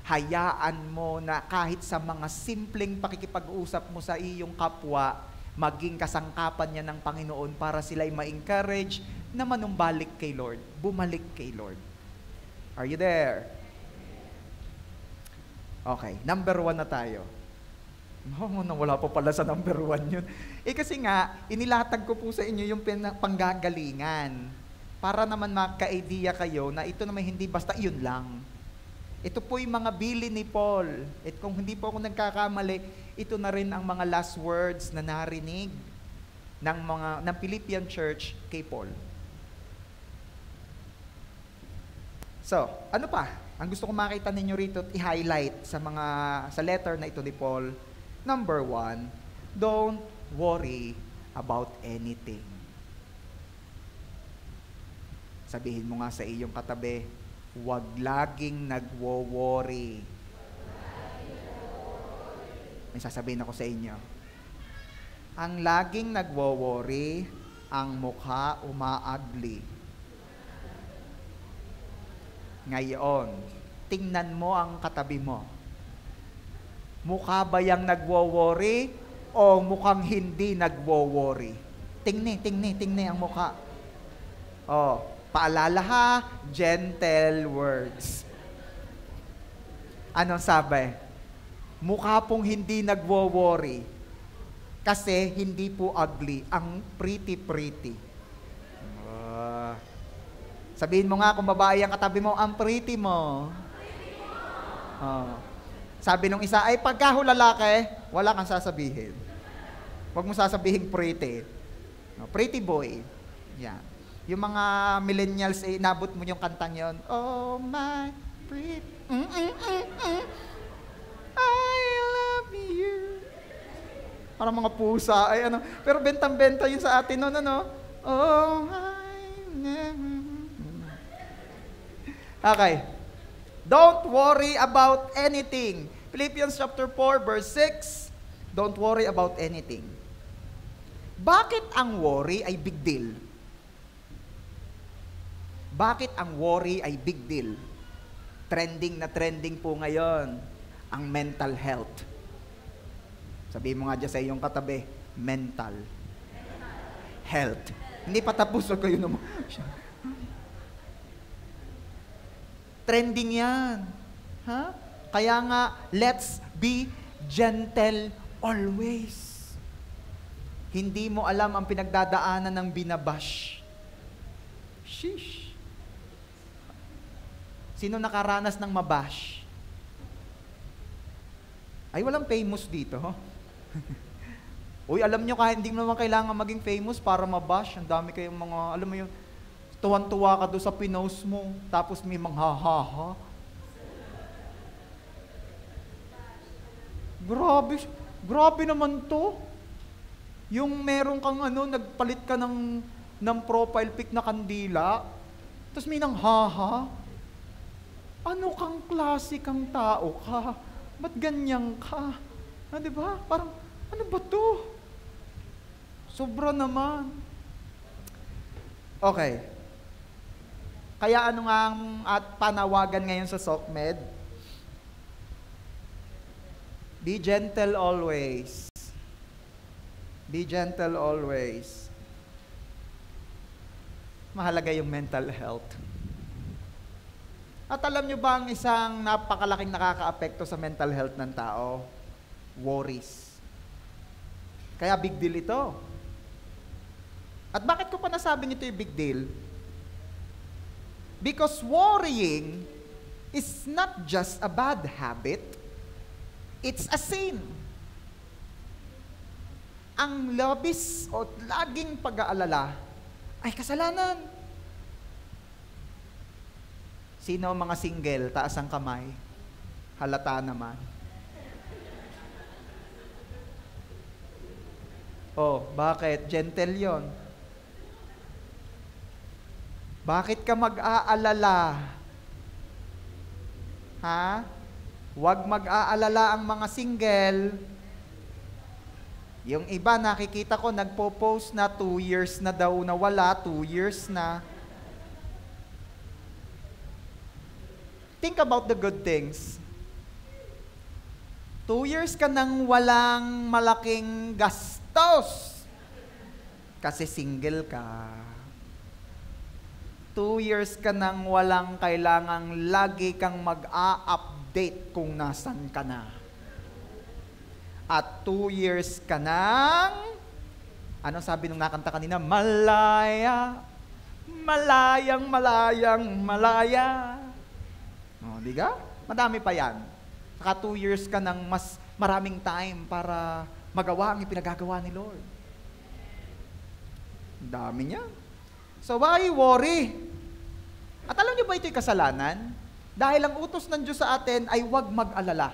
Hayaan mo na kahit sa mga simpleng pakikipag-usap mo sa iyong kapwa, maging kasangkapan niya ng Panginoon para sila'y ma-encourage na manumbalik kay Lord, bumalik kay Lord. Are you there? Okay, number 1 na tayo. Wala pa pala sa number 1 yun. Kasi nga, inilatag ko po sa inyo yung panggagalingan para naman magka-idea kayo na ito naman hindi basta yun lang. Ito po yung mga bilin ni Paul. At kung hindi po ako nagkakamali, ito na rin ang mga last words na narinig ng Philippian church kay Paul. So, ano pa? Ang gusto ko makita ninyo rito at i-highlight sa letter na ito ni Paul. Number 1, don't worry about anything. Sabihin mo nga sa iyong katabi, huwag laging nagwo-worry. May sasabihin ako sa inyo. Ang laging nagwo-worry, ang mukha umaagli. Ngayon, tingnan mo ang katabi mo. Mukha ba yang nagwo-worry o mukhang hindi nagwo-worry? Tingni ang mukha. Paalala ha, gentle words. Anong sabi? Mukha pong hindi nagwo-worry. Kasi hindi po ugly, ang pretty. Sabihin mo nga kung babae ang katabi mo, ang pretty mo. Sabi nung isa, ay pagka lalaki, wala kang sasabihin. Huwag mo sasabihin pretty. Pretty boy. Yan. Yung mga millennials, nabot mo yung kantang yon. Oh my pretty, I love Parang mga pusa, ay ano. Pero bentang-benta yun sa atin noon, ano? Oh, okay. Don't worry about anything. Philippians chapter 4, verse 6. Don't worry about anything. Bakit ang worry ay big deal? Bakit ang worry ay big deal? Trending na trending po ngayon ang mental health. Sabihin mo nga dyan sa iyong katabi, mental health. Hindi pa tapos, wag kayo naman. Trending yan. Ha? Kaya nga, let's be gentle always. Hindi mo alam ang pinagdadaanan ng binabash. Sheesh. Sino nakaranas ng mabash? Ay, walang famous dito. Uy, alam nyo, kahit hindi mo naman kailangan maging famous para mabash. Ang dami kayong mga, alam mo yun, tuwan-tuwa ka doon sa pinost mo, tapos may mga ha-ha-ha. Grabe naman to. Yung meron kang nagpalit ka ng profile pic na kandila, tapos may nang ha-ha. Ano kang klase kang tao ka? Ba't ganyan ka? Diba? Parang, ano ba to? Sobra naman. Okay. Kaya ano nga ang panawagan ngayon sa SOCMED? Be gentle always. Be gentle always. Mahalaga yung mental health. At alam nyo ba ang isang napakalaking nakaka-apekto sa mental health ng tao? Worries. Kaya big deal ito. At bakit ko pa nasabing ito yung big deal? Because worrying is not just a bad habit, it's a sin. Ang labis o laging pag-aalala ay kasalanan. Sino mga single? Taas ang kamay. Halata naman. Oh, bakit? Gentle yon. Bakit ka mag-aalala? Ha? Huwag mag-aalala ang mga single. Yung iba, nakikita ko, nagpo-post na 2 years na daw nawala, 2 years na. Think about the good things. 2 years ka nang walang malaking gastos. Kasi single ka. 2 years ka nang walang kailangang lagi kang mag-a-update kung nasan ka na. At 2 years ka nang, anong sabi nung nakanta kanina? Malaya, malayang, malayang, malaya. O, di ka? Madami pa yan. Saka 2 years ka nang mas maraming time para magawa ang ipinagagawa ni Lord. Ang dami niya. So why worry? At alam niyo ba ito'y kasalanan? Dahil ang utos ng Diyos sa atin ay huwag mag-alala.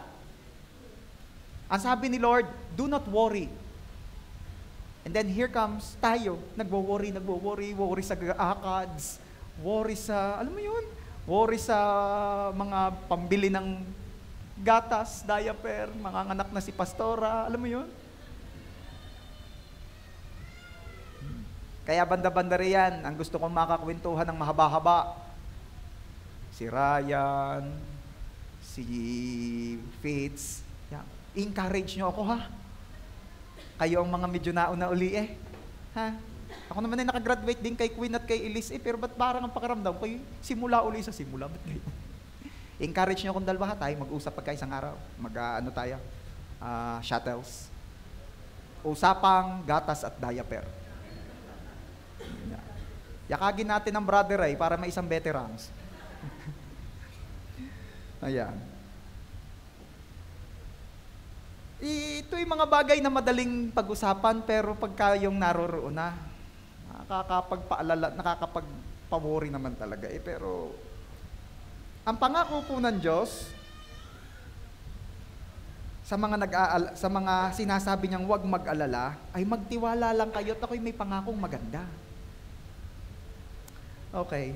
Ang sabi ni Lord, do not worry. And then here comes tayo, nagwo-worry, worry sa ACADS, worry sa, alam mo yun, worry sa mga pambili ng gatas, diaper, mga anak na si pastora, alam mo yun? Kaya banda-banda riyan, ang gusto kong makakwentuhan ng mahaba-haba. Si Ryan, si Fitz, encourage nyo ako ha. Kayo ang mga medyo nauna uli ha. Ako naman ay nakagraduate din kay Queen at kay Elise pero ba't parang ang pakaramdam ko simula uli sa simula, ba't kayo? Encourage nyo akong dalawa tayo, mag-usap pagka isang araw. Tayo? Shuttles. Usapang gatas at diaper. Yakagin natin ang brother ay para may isang veterans. Ayan. Ito yung mga bagay na madaling pag-usapan pero pagka yung naroroon na, nakakapagpaalala, nakakapagpawori naman talaga pero ang pangako po ng Diyos, sa mga sinasabi niyang huwag mag-alala, ay magtiwala lang kayo at ako'y may pangakong maganda. Okay.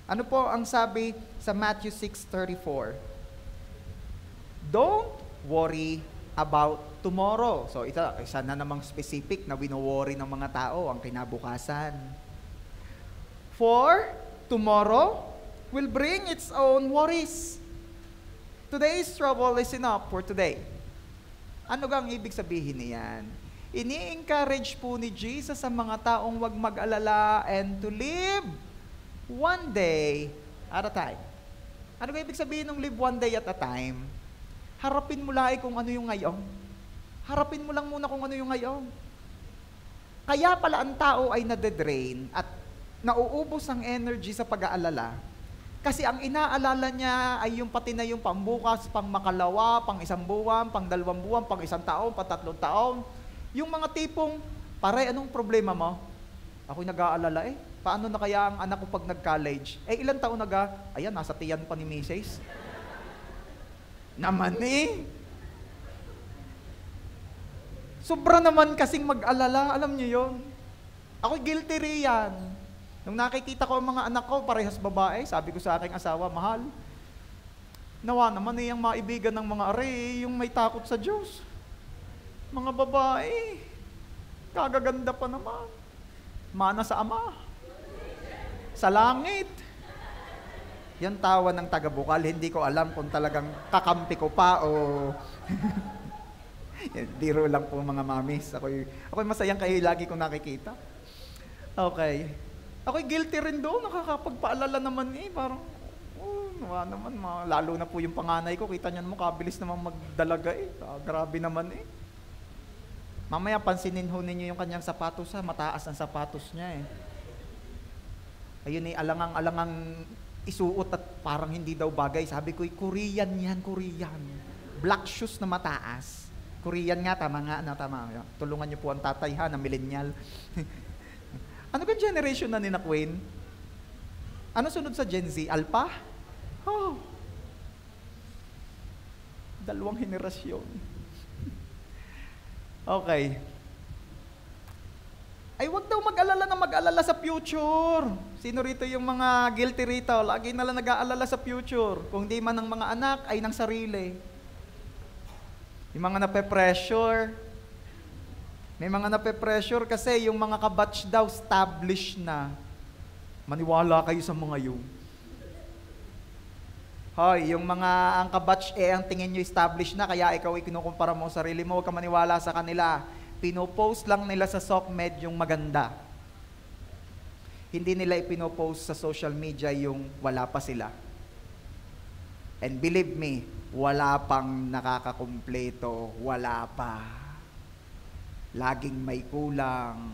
Ano po ang sabi sa Matthew 6:34? Don't worry about tomorrow. So, isa na namang specific na wino-worry ng mga tao ang kinabukasan. For tomorrow will bring its own worries. Today's trouble is enough for today. Ano gang ibig sabihin niyan? Ini-encourage po ni Jesus sa mga taong wag mag-alala and to live one day at a time. Ano ibig sabihin ng live one day at a time? Harapin mo lang kung ano yung ngayon. Harapin mo lang muna kung ano yung ngayon. Kaya pala ang tao ay nade-drain at nauubos ang energy sa pag-aalala. Kasi ang inaalala niya ay yung pati na yung pambukas, pang makalawa, pang isang buwan, pang 2 buwan, pang 1 taon, pang 3 taon. Yung mga tipong, pare, anong problema mo? Ako'y nag-aalala eh. Paano na kaya ang anak ko pag nag-college? Ilang taon ayan, nasa tiyan pa ni Mrs. Naman eh. Sobra naman kasing mag-alala, alam niyo yun. Ako'y guilty riyan. Nung nakikita ko ang mga anak ko, parehas babae, sabi ko sa aking asawa, mahal, nawa naman yung maibigan ng mga are, yung may takot sa Diyos. Mga babae, kagaganda pa naman. Mana sa Ama. Sa langit. Yan tawa ng taga-Bukal, hindi ko alam kung talagang kakampi ko pa o... Biro lang po mga mamis. Ako'y masayang kayo lagi kong nakikita. Okay. Ako'y guilty rin doon, nakakapagpaalala naman eh, parang, naman, lalo na po yung panganay ko, kita niyan mo, kabilis naman magdalaga eh, grabe naman eh. Mamaya pansinin ho ninyo yung kanyang sapatos ha, mataas ang sapatos niya eh. Ayun eh, alangang isuot at parang hindi daw bagay, sabi ko, Korean yan, Korean. Black shoes na mataas. Korean nga, tama. Tulungan niyo po ang tatay ha, na millennial. Ano kang generation na ni na Queen? Ano sunod sa Gen Z? Alpha? Oh. 2 henerasyon. Okay. Ay, wag daw mag-alala sa future. Sino rito yung mga guilty rito? Lagi na lang nag-aalala sa future. Kung di man ng mga anak, ay ng sarili. Yung mga nape-pressure. May mga nape-pressure kasi yung mga kabatch daw established na. Maniwala kayo sa mga yun. Hoy, yung mga ang kabatch ang tingin nyo established na, kaya ikaw kinukumpara mo sa sarili mo, huwag ka maniwala sa kanila. Pinopost lang nila sa SOCMED yung maganda. Hindi nila ipinopost sa social media yung wala pa sila. And believe me, wala pang nakakakumpleto, wala pa. Laging may kulang.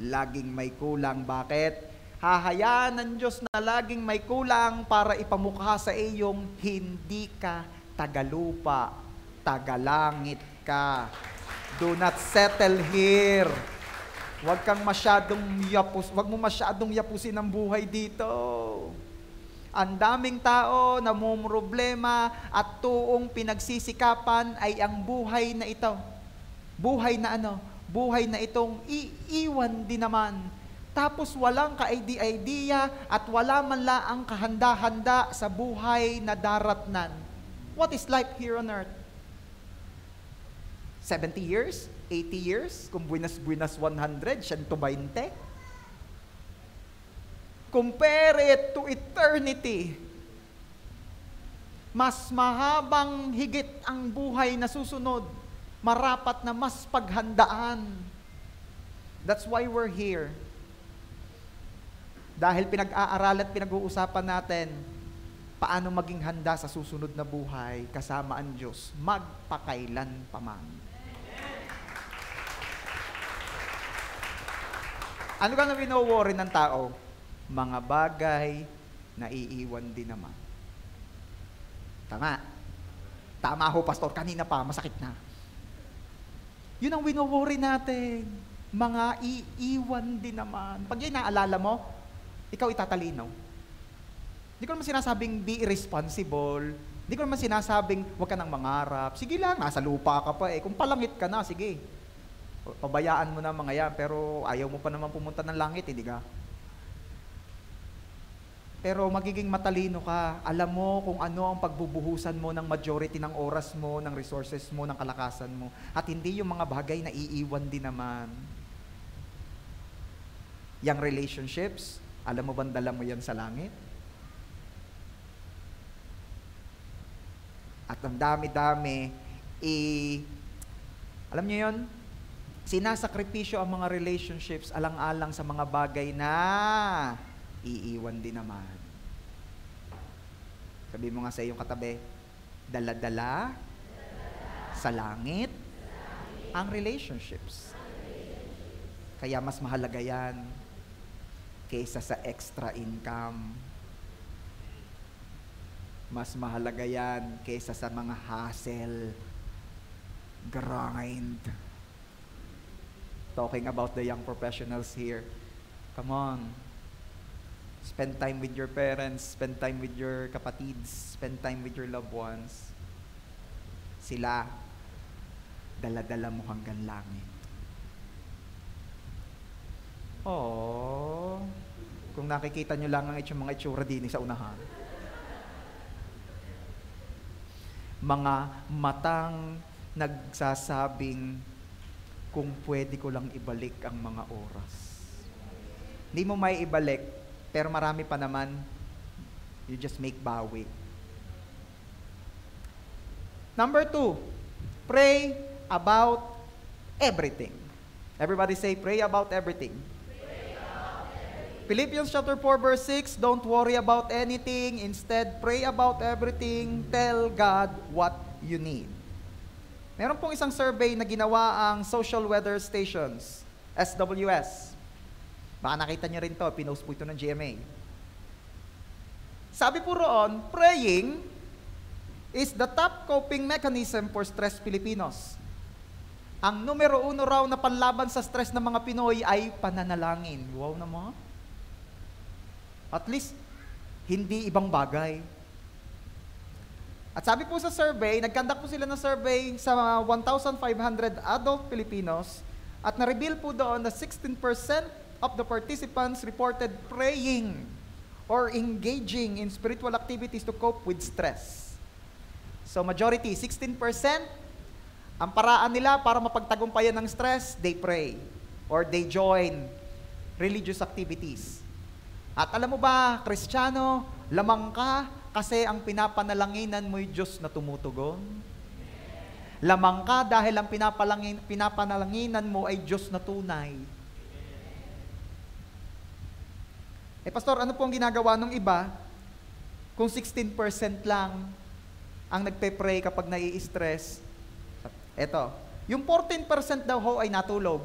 Laging may kulang. Bakit? Hahayaan ng Diyos na laging may kulang para ipamukha sa iyong hindi ka tagalupa, tagalangit ka. Do not settle here. Huwag mo masyadong yapusin ang buhay dito. Ang daming tao na problema at tuong pinagsisikapan ay ang buhay na ito. Buhay na Buhay na itong iiwan din naman. Tapos walang ka-idea at wala man laang kahanda-handa sa buhay na daratnan. What is life here on earth? 70 years? 80 years? Kung buenas-buenas 100, 120? Compare it to eternity. Mas mahabang higit ang buhay na susunod. Marapat na mas paghandaan. That's why we're here. Dahil pinag-aaral at pinag-uusapan natin paano maging handa sa susunod na buhay kasama ang Diyos magpakailan paman. Ano ka na wino-worry ng tao? Mga bagay na iiwan din naman. Tama ho, pastor. Kanina pa, masakit na. Yun ang wino-worry natin. Mga iiwan din naman. Pag yan naalala mo, ikaw itatalinaw. Hindi ko naman sinasabing be irresponsible, Hindi ko naman sinasabing, huwag ka nang mangarap. Sige lang, nasa lupa ka pa eh. Kung palangit ka na, sige. Pabayaan mo na mga yan, pero ayaw mo pa naman pumunta ng langit, hindi ka? Pero magiging matalino ka, alam mo kung ano ang pagbubuhusan mo ng majority ng oras mo, ng resources mo, ng kalakasan mo. At hindi yung mga bagay na iiwan din naman. Yang relationships, alam mo bang dala mo yan sa langit? At ang dami-dami, alam niyo yun? Sinasakripisyo ang mga relationships alang-alang sa mga bagay na iiwan din naman. Sabi mo nga sa iyong katabi, dala-dala sa langit ang relationships. Kaya mas mahalaga yan kaysa sa extra income. Mas mahalaga yan kaysa sa mga hassle, grind. Talking about the young professionals here. Come on. Spend time with your parents, spend time with your kapatids, spend time with your loved ones. Sila, dala-dala mo hanggang langit. Oh, kung nakikita nyo lang ang mga itsura din sa unahan. Mga matang nagsasabing, kung pwede ko lang ibalik ang mga oras. Hindi mo may ibalik, pero marami pa naman, you just make bawi. Number 2, pray about everything. Everybody say, pray about everything. Pray about everything. Philippians chapter 4 verse 6, don't worry about anything, instead pray about everything, tell God what you need. Meron pong isang survey na ginawa ang Social Weather Stations, SWS. Baka nakita niyo rin to, pinost po ito ng GMA. Sabi po roon, praying is the top coping mechanism for stressed Filipinos. Ang numero 1 raw na panlaban sa stress ng mga Pinoy ay pananalangin. Wow naman. At least, hindi ibang bagay. At sabi po sa survey, nagkandak po sila ng survey sa 1,500 adult Filipinos at na-reveal po doon na 16% of the participants reported praying or engaging in spiritual activities to cope with stress. So majority, 16%, ang paraan nila para mapagtagumpayan ng stress, they pray or they join religious activities. At alam mo ba, Kristiyano, lamang ka kasi ang pinapanalanginan mo'y Diyos na tumutugon. Lamang ka dahil ang pinapanalanginan mo ay Diyos na tunay. Pastor, ano po ang ginagawa ng iba kung 16% lang ang nagpe-pray kapag nai-stress? Eto, yung 14% daw ho ay natulog.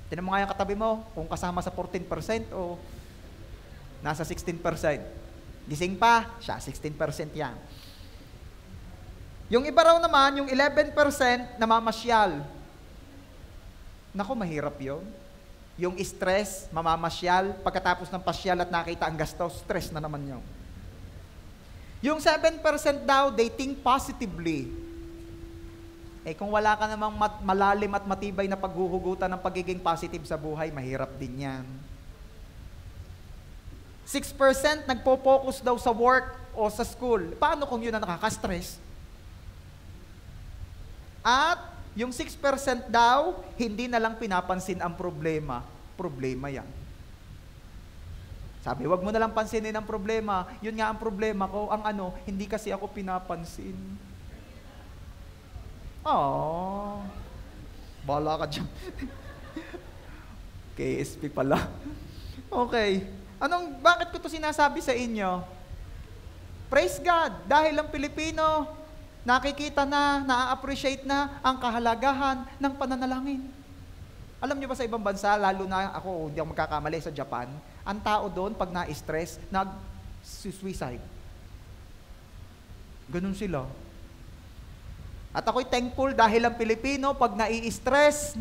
Tinan mo nga yung katabi mo, kung kasama sa 14% o nasa 16%. Gising pa, siya, 16% yan. Yung iba raw naman, yung 11% namamasyal. Naku, mahirap yun. Yung stress, mamamasyal, pagkatapos ng pasyal at nakita ang gastos, stress na naman yun. Yung 7% daw, they think positively. Kung wala ka namang malalim at matibay na paghuhugutan ng pagiging positive sa buhay, mahirap din yan. 6% nagpo-focus daw sa work o sa school. Paano kung yun na nakaka-stress? At yung 6% daw, hindi na lang pinapansin ang problema. Problema yan. Sabi, wag mo na lang pansinin ang problema. Yun nga ang problema ko. Hindi kasi ako pinapansin. Oh, bala ka dyan. KSP pala. Okay. Bakit ko to sinasabi sa inyo? Praise God, dahil ang Pilipino, nakikita na, na-appreciate na ang kahalagahan ng pananalangin. Alam niyo ba sa ibang bansa, lalo na ako, hindi ako magkakamali sa Japan, ang tao doon, pag na-stress, nag-suicide. Ganun sila. At ako'y thankful dahil ang Pilipino, pag nai-stress,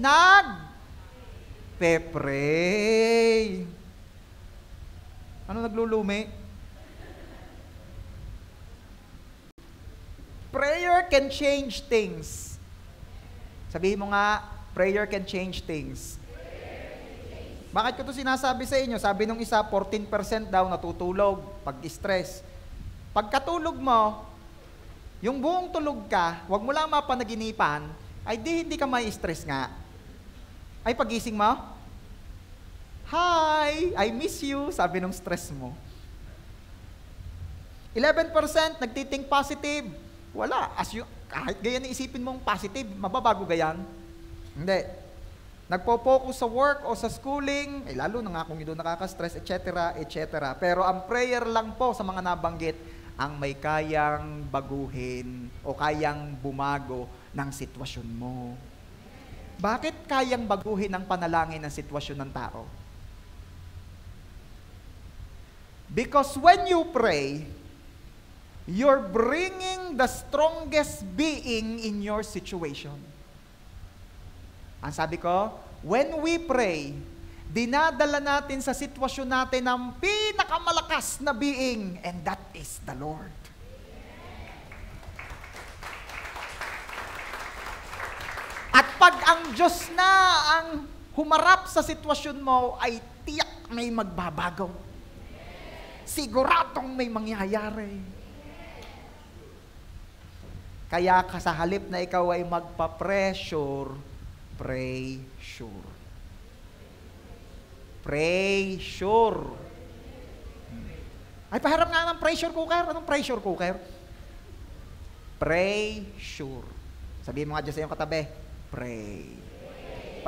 nag-pray. Ano naglulumi? can change things. Sabihin mo nga, prayer can change things. Bakit ko to sinasabi sa inyo? Sabi nung isa, 14% daw natutulog pag stress. Pagkatulog mo, yung buong tulog ka, wag mo lang mapanaginipan, ay hindi ka may stress nga. Ay pagising mo, hi, I miss you, sabi nung stress mo. 11% nagtithink positive. Wala. Kahit ganyan isipin mong positive, mababago gayan? Hindi. Nagpo-focus sa work o sa schooling, lalo na nga kung doon nakaka-stress, etc., etc. Pero ang prayer lang po sa mga nabanggit, ang may kayang baguhin o kayang bumago ng sitwasyon mo. Bakit kayang baguhin ang panalangin ng sitwasyon ng tao? Because when you pray, you're bringing the strongest being in your situation. Ang sabi ko, when we pray, dinadala natin sa sitwasyon natin ang pinakamalakas na being, and that is the Lord. At pag ang Diyos na ang humarap sa sitwasyon mo, ay tiyak may magbabago. Siguradong may mangyayari. Kaya sa halip na ikaw ay magpa-pressure, pray sure. Pray sure. Ay, paharap nga ng pressure cooker. Anong pressure cooker? Pray sure. Sabihin mo nga dyan sa iyong katabi, pray.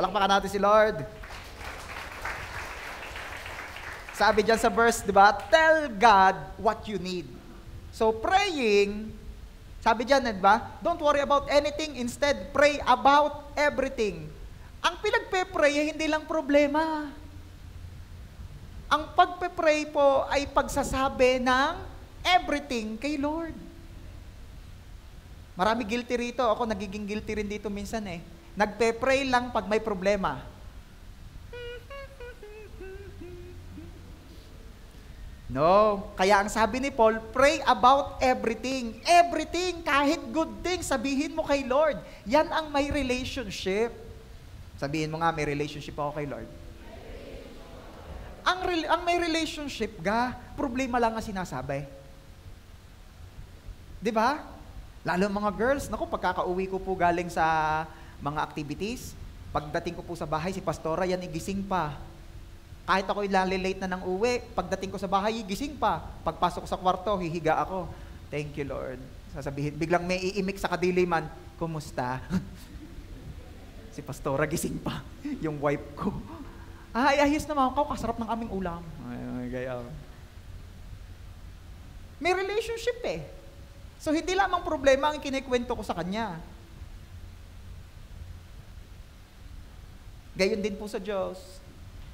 Palakpakan natin si Lord. Sabi dyan sa verse, di ba? Tell God what you need. So, praying, sabi dyan, di ba? Don't worry about anything. Instead, pray about everything. Ang pinagpe-pray, hindi lang problema. Ang pagpe-pray po ay pagsasabi ng everything kay Lord. Marami guilty rito. Ako nagiging guilty rin dito minsan eh. Nagpe-pray lang pag may problema. No. Kaya ang sabi ni Paul, pray about everything. Everything, kahit good things, sabihin mo kay Lord. Yan ang may relationship. Sabihin mo nga, may relationship ako kay Lord. Ang may relationship ga, problema lang ang sinasabi. Di ba? Lalo mga girls, naku, pagkakauwi ko po galing sa mga activities, pagdating ko po sa bahay, si Pastora, yan igising pa. Kahit ako ilalilate na ng uwi, pagdating ko sa bahay, gising pa. Pagpasok ko sa kwarto, hihiga ako. Thank you, Lord. Sasabihin, biglang may iimik sa kadiliman, kumusta? Si Pastora, gising pa. Yung wife ko. Ay, ayos naman ako, kasarap ng aming ulam. Ay, gaya. May relationship eh. So, hindi lamang problema ang kinikwento ko sa kanya. Gayon din po sa Diyos.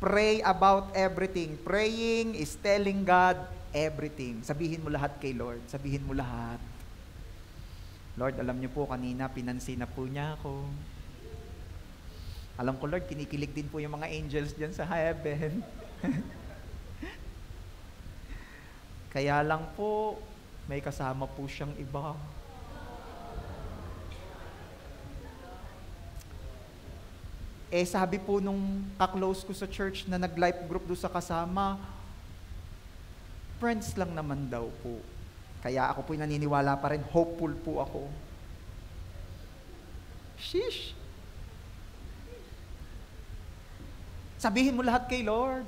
Pray about everything. Praying is telling God everything. Sabihin mo lahat kay Lord. Sabihin mo lahat. Lord, alam niyo po, kanina pinansin na po niya ako. Alam ko, Lord, kinikilig din po yung mga angels dyan sa heaven. Kaya lang po, may kasama po siyang iba. Eh, sabi po nung ka-close ko sa church na nag-life group doon sa kasama, friends lang naman daw po. Kaya ako po'y naniniwala pa rin, hopeful po ako. Sheesh! Sabihin mo lahat kay Lord.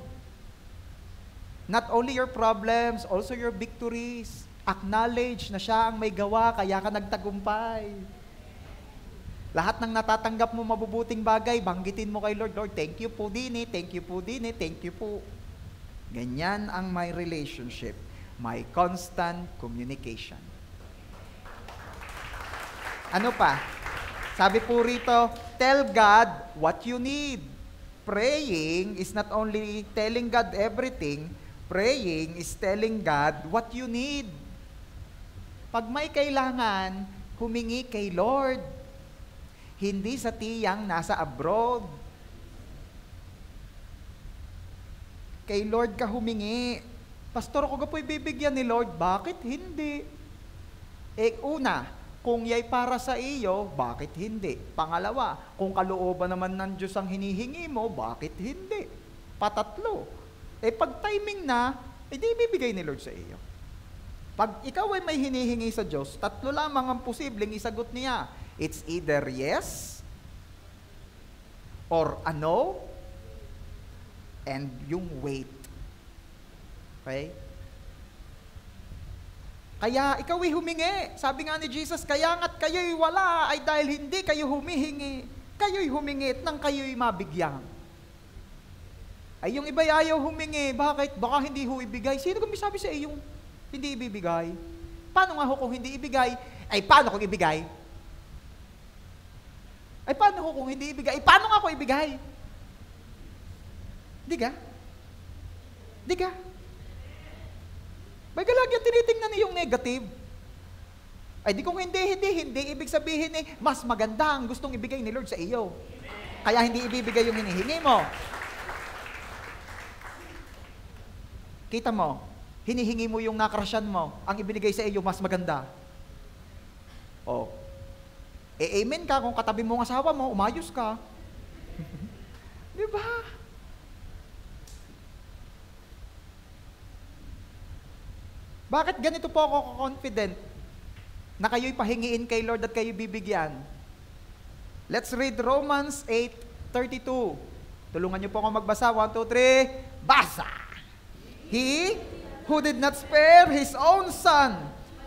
Not only your problems, also your victories. Acknowledge na siya ang may gawa, kaya ka nagtagumpay. Lahat ng natatanggap mo mabubuting bagay, banggitin mo kay Lord, Lord, thank you po din eh, thank you po din eh, thank you po. Ganyan ang my relationship, my constant communication. Ano pa? Sabi po rito, tell God what you need. Praying is not only telling God everything, praying is telling God what you need. Pag may kailangan, humingi kay Lord. Hindi sa tiyang nasa abroad. Kay Lord ka humingi. Pastor, ako po ibibigyan ni Lord. Bakit hindi? Eh, una, Kung yay para sa iyo, bakit hindi? Pangalawa, kung kalooban naman ng Diyos ang hinihingi mo, bakit hindi? Patatlo. Pag timing na, di ibibigay ni Lord sa iyo. Pag ikaw ay may hinihingi sa Diyos, tatlo lamang ang posibleng isagot niya. It's either yes, or a no, and yung wait. Okay? Kaya ikaw ay humingi. Sabi nga ni Jesus, kaya nga't kayo'y wala ay dahil hindi kayo humihingi. Kayo'y humingi nang kayo'y mabigyan. Ay yung iba ayaw humingi. Bakit? Baka hindi ho ibigay. Sino kung sabi sa iyo yung hindi ibibigay? Paano nga ho kung hindi ibigay? Ay paano kung ibigay? Ay paano ho kung hindi ibigay? Ay paano nga ako ibigay? Di ka? Di ka? May galagyan tinitingnan niyo yung negative. Ay di kung hindi. Ibig sabihin mas maganda ang gustong ibigay ni Lord sa iyo. Kaya hindi ibibigay yung hinihingi mo. Kita mo, hinihingi mo yung nakrasyan mo, ang ibinigay sa iyo mas maganda. Oh. Amen ka kung katabi mo ang asawa mo, umayos ka. Di ba? Bakit ganito po ako confident na kayo'y pahingiin kay Lord at kayo'y bibigyan? Let's read Romans 8:32. Tulungan niyo po ako magbasa. 1, 2, 3. Basa! He who did not spare His own Son,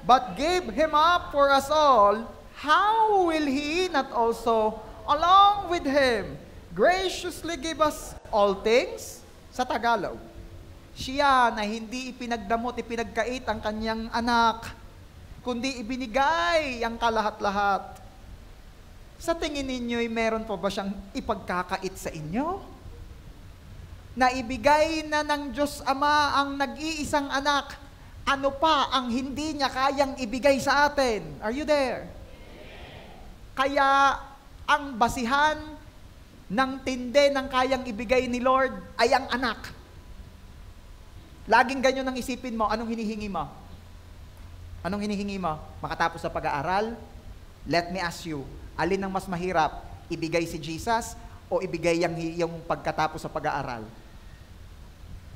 but gave Him up for us all, how will He not also, along with Him, graciously give us all things? Sa Tagalog, siya na hindi ipinagdamot, ipinagkait ang kanyang anak, kundi ibinigay ang kalahat-lahat. Sa tingin ninyo'y meron pa ba siyang ipagkakait sa inyo? Na ibigay na ng Diyos Ama ang nag-iisang anak, ano pa ang hindi niya kayang ibigay sa atin? Are you there? Kaya ang basihan ng tinde ng kayang ibigay ni Lord ay ang anak. Laging ganyan ang isipin mo, anong hinihingi mo? Anong hinihingi mo? Makatapos sa pag-aaral? Let me ask you, alin ang mas mahirap? Ibigay si Jesus o ibigay yung pagkatapos sa pag-aaral?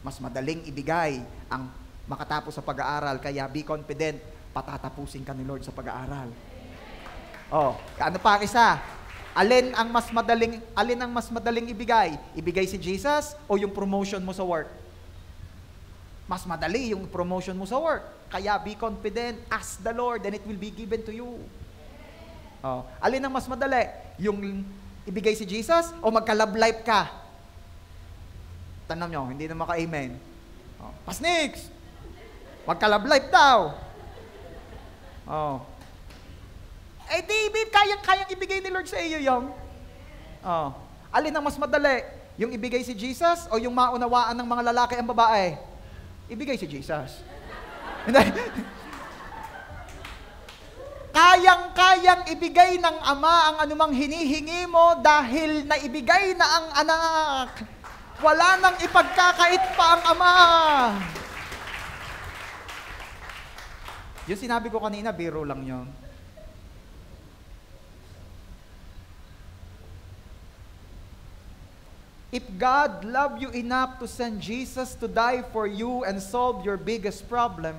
Mas madaling ibigay ang makatapos sa pag-aaral, kaya be confident, patatapusin ka ni Lord sa pag-aaral. Oh, ano pa isa? Alin ang mas madaling ibigay? Ibigay si Jesus o yung promotion mo sa work? Mas madali yung promotion mo sa work. Kaya be confident, ask the Lord and it will be given to you. Oh, alin ang mas madali? Yung ibigay si Jesus o magka-love life ka? Tanong nyo, hindi na maka-amen. Oh, Pasnix! Magka-love life daw. Oh. David, kayang ibigay ni Lord sa iyo yung. Oh. Alin ang mas madali? Yung ibigay si Jesus o yung maunawaan ng mga lalaki ang babae? Ibigay si Jesus. Kayang ibigay ng Ama ang anumang hinihingi mo dahil naibigay na ang anak. Wala nang ipagkakait pa ang Ama. Yung sinabi ko kanina, biro lang yun. If God loved you enough to send Jesus to die for you and solve your biggest problem,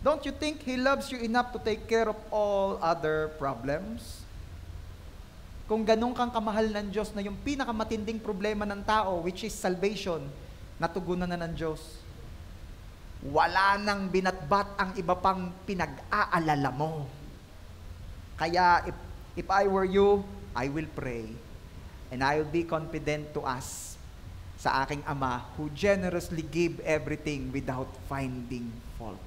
don't you think He loves you enough to take care of all other problems? Kung ganun kang kamahal ng Diyos na yung pinakamatinding problema ng tao, which is salvation, natugunan na ng Diyos. Wala nang binatbat ang iba pang pinag-aalala mo. Kaya if I were you, I will pray. And I will be confident to ask sa aking Ama who generously give everything without finding fault.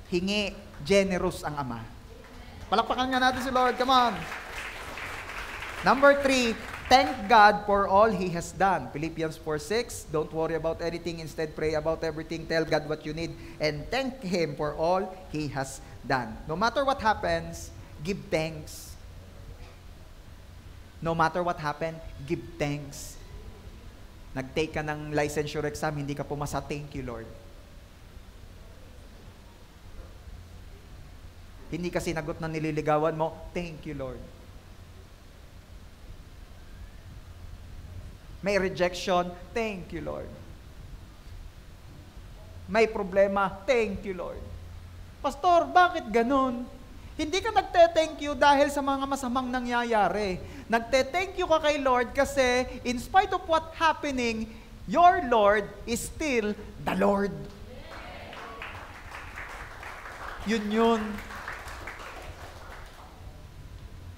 Hingi, generous ang Ama. Palakpakan nga natin si Lord, come on. Number 3, thank God for all He has done. Philippians 4:6, don't worry about anything, instead pray about everything, tell God what you need, and thank Him for all He has done. No matter what happens, give thanks. No matter what happened, give thanks. Nag-take ka ng licensure exam, hindi ka pumasa, thank you, Lord. hindi ka sinagot ng nililigawan mo, thank you, Lord. May rejection, thank you, Lord. May problema, thank you, Lord. Pastor, bakit ganun? Hindi ka nagte-thank you dahil sa mga masamang nangyayari. Nagte-thank you ka kay Lord kasi in spite of what happening, your Lord is still the Lord. Yun.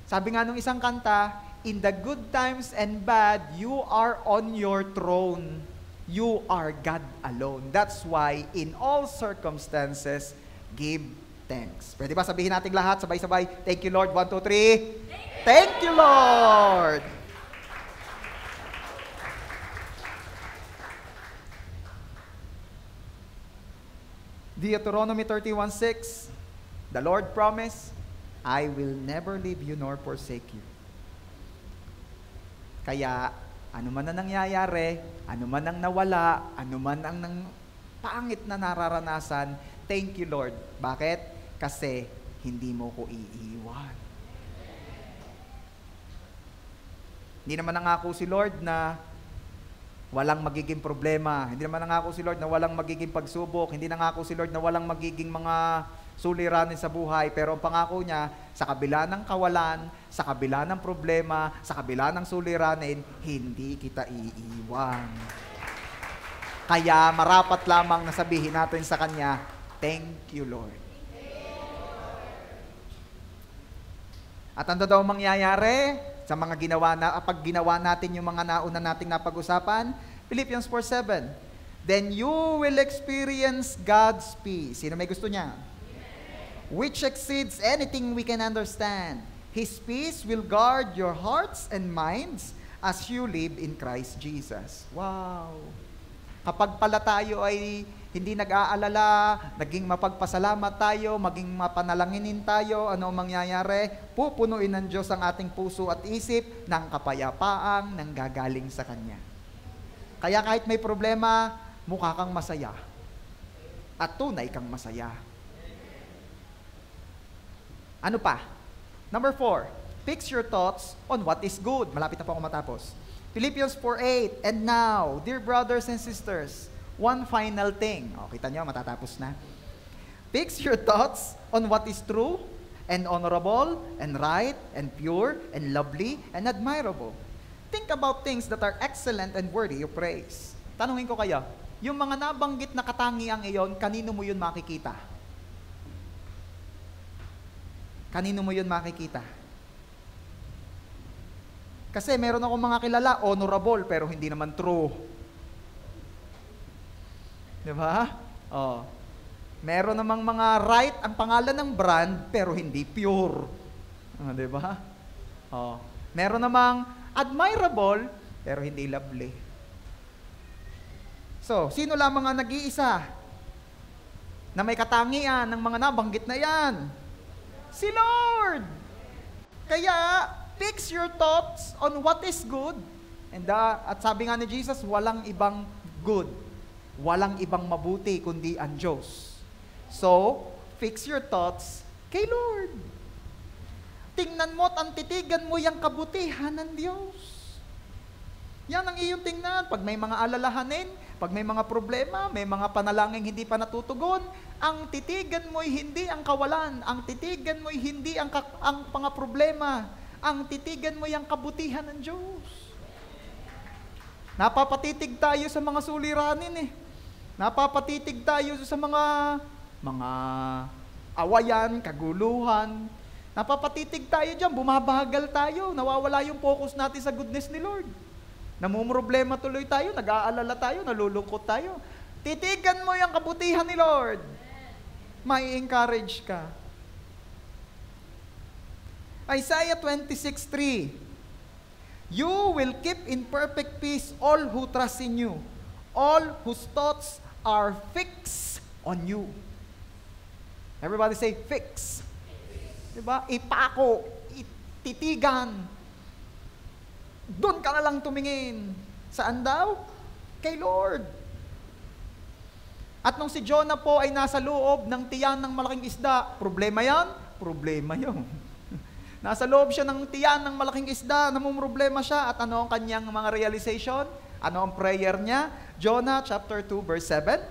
Sabi nga nung isang kanta, in the good times and bad, you are on your throne. You are God alone. That's why, in all circumstances, give thanks. Pwede ba sabihin natin lahat, sabay-sabay, thank you Lord, 1, 2, 3. Thank you Lord! Deuteronomy 31:6, the Lord promised, I will never leave you nor forsake you. Kaya, ano man ang nangyayari, ano man ang nawala, ano man ang pangit na nararanasan, thank you Lord. Bakit? Kasi hindi mo ko iiwan. Hindi naman nangako si Lord na walang magiging problema. Hindi naman nangako si Lord na walang magiging pagsubok. Hindi nangako si Lord na walang magiging mga suliranin sa buhay. Pero ang pangako niya, sa kabila ng kawalan, sa kabila ng problema, sa kabila ng suliranin, hindi kita iiwan. Kaya marapat lamang na sabihin natin sa Kanya, thank you, Lord. At ano daw mangyayari sa mga pag ginawa natin yung mga nauna nating napag-usapan? Philippians 4:7. Then you will experience God's peace. Sino may gusto niya? Which exceeds anything we can understand. His peace will guard your hearts and minds as you live in Christ Jesus. Wow! Kapag pala tayo ay hindi nag-aalala, naging mapagpasalamat tayo, maging mapanalanginin tayo, ano ang mangyayari? Pupunuin ng Diyos ang ating puso at isip ng kapayapaang nanggagaling sa Kanya. Kaya kahit may problema, mukha kang masaya. At tunay kang masaya. Ano pa? Number 4, fix your thoughts on what is good. Malapit na po ako matapos. Philippians 4:8, and now, dear brothers and sisters, one final thing. O, kita nyo, matatapos na. Fix your thoughts on what is true, and honorable, and right, and pure, and lovely, and admirable. Think about things that are excellent and worthy of praise. Tanungin ko kayo, yung mga nabanggit na katangiang iyon, kanino mo yun makikita? Kanino mo yun makikita? Kasi meron akong mga kilala, honorable, pero hindi naman true. Diba? Oh. Meron namang mga right, ang pangalan ng brand, pero hindi pure. Diba? Oh. Meron namang admirable, pero hindi lovely. So, sino lamang ang nag-iisa na may katangian ng mga nabanggit na yan? Si Lord! Kaya, fix your thoughts on what is good. At sabi nga ni Jesus, walang ibang good. Walang ibang mabuti kundi ang Diyos. So, fix your thoughts kay Lord. Tingnan mo at ang titigan mo yung kabutihan ng Diyos. Yan ang iyong tingnan. Pag may mga alalahanin, pag may mga problema, may mga panalangin hindi pa natutugon, ang titigan mo'y hindi ang kawalan. Ang titigan mo'y hindi ang mga problema. Ang titigan mo yung kabutihan ng Diyos. Napapatitig tayo sa mga suliranin eh. Napapatitig tayo sa mga awayan, kaguluhan. Napapatitig tayo dyan, bumabagal tayo, nawawala yung focus natin sa goodness ni Lord. Namumroblema tuloy tayo, nag-aalala tayo, nalulungkot tayo. Titigan mo yung kabutihan ni Lord. May encourage ka. Isaiah 26:3, you will keep in perfect peace all who trust in you, all whose thoughts are fixed on you. Everybody say, fix. Diba? Ipako, titigan. Doon ka na lang tumingin. Saan daw? Kay Lord. At nung si Jonah po ay nasa loob ng tiyan ng malaking isda, problema yan? problema yun. Nasa loob siya ng tiyan ng malaking isda, namumroblema siya, at ano ang kanyang mga realization? Ano ang prayer niya? Jonah chapter 2 verse 7,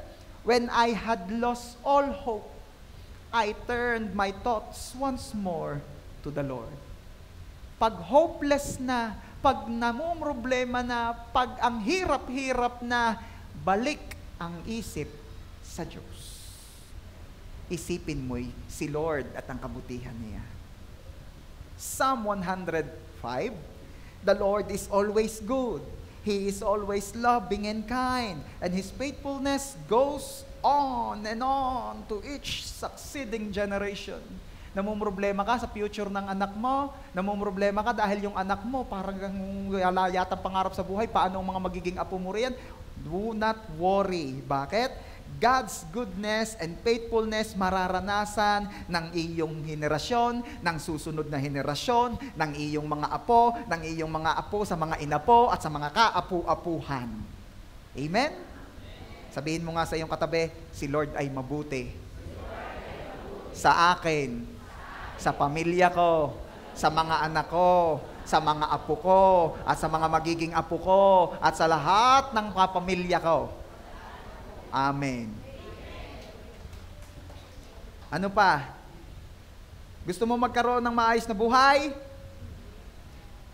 "When I had lost all hope, I turned my thoughts once more to the Lord." Pag hopeless na, pag namumroblema na, pag ang hirap-hirap na, balik ang isip sa Diyos. Isipin mo'y si Lord at ang kabutihan niya. Psalm 105, "The Lord is always good. He is always loving and kind, and His faithfulness goes on and on to each succeeding generation." Namumroblema ka sa future ng anak mo, namumroblema ka dahil yung anak mo parang wala yatang pangarap sa buhay, paano ang mga magiging apo mo riyan? Do not worry. Bakit? God's goodness and faithfulness mararanasan ng iyong henerasyon, ng susunod na henerasyon, ng iyong mga apo, ng iyong mga apo sa mga inapo at sa mga kaapu-apuhan. Amen? Sabihin mo nga sa iyong katabi, si Lord ay mabuti. Sa akin, sa pamilya ko, sa mga anak ko, sa mga apo ko, at sa mga magiging apo ko, at sa lahat ng kapamilya ko. Amen. Ano pa? Gusto mo magkaroon ng maayos na buhay?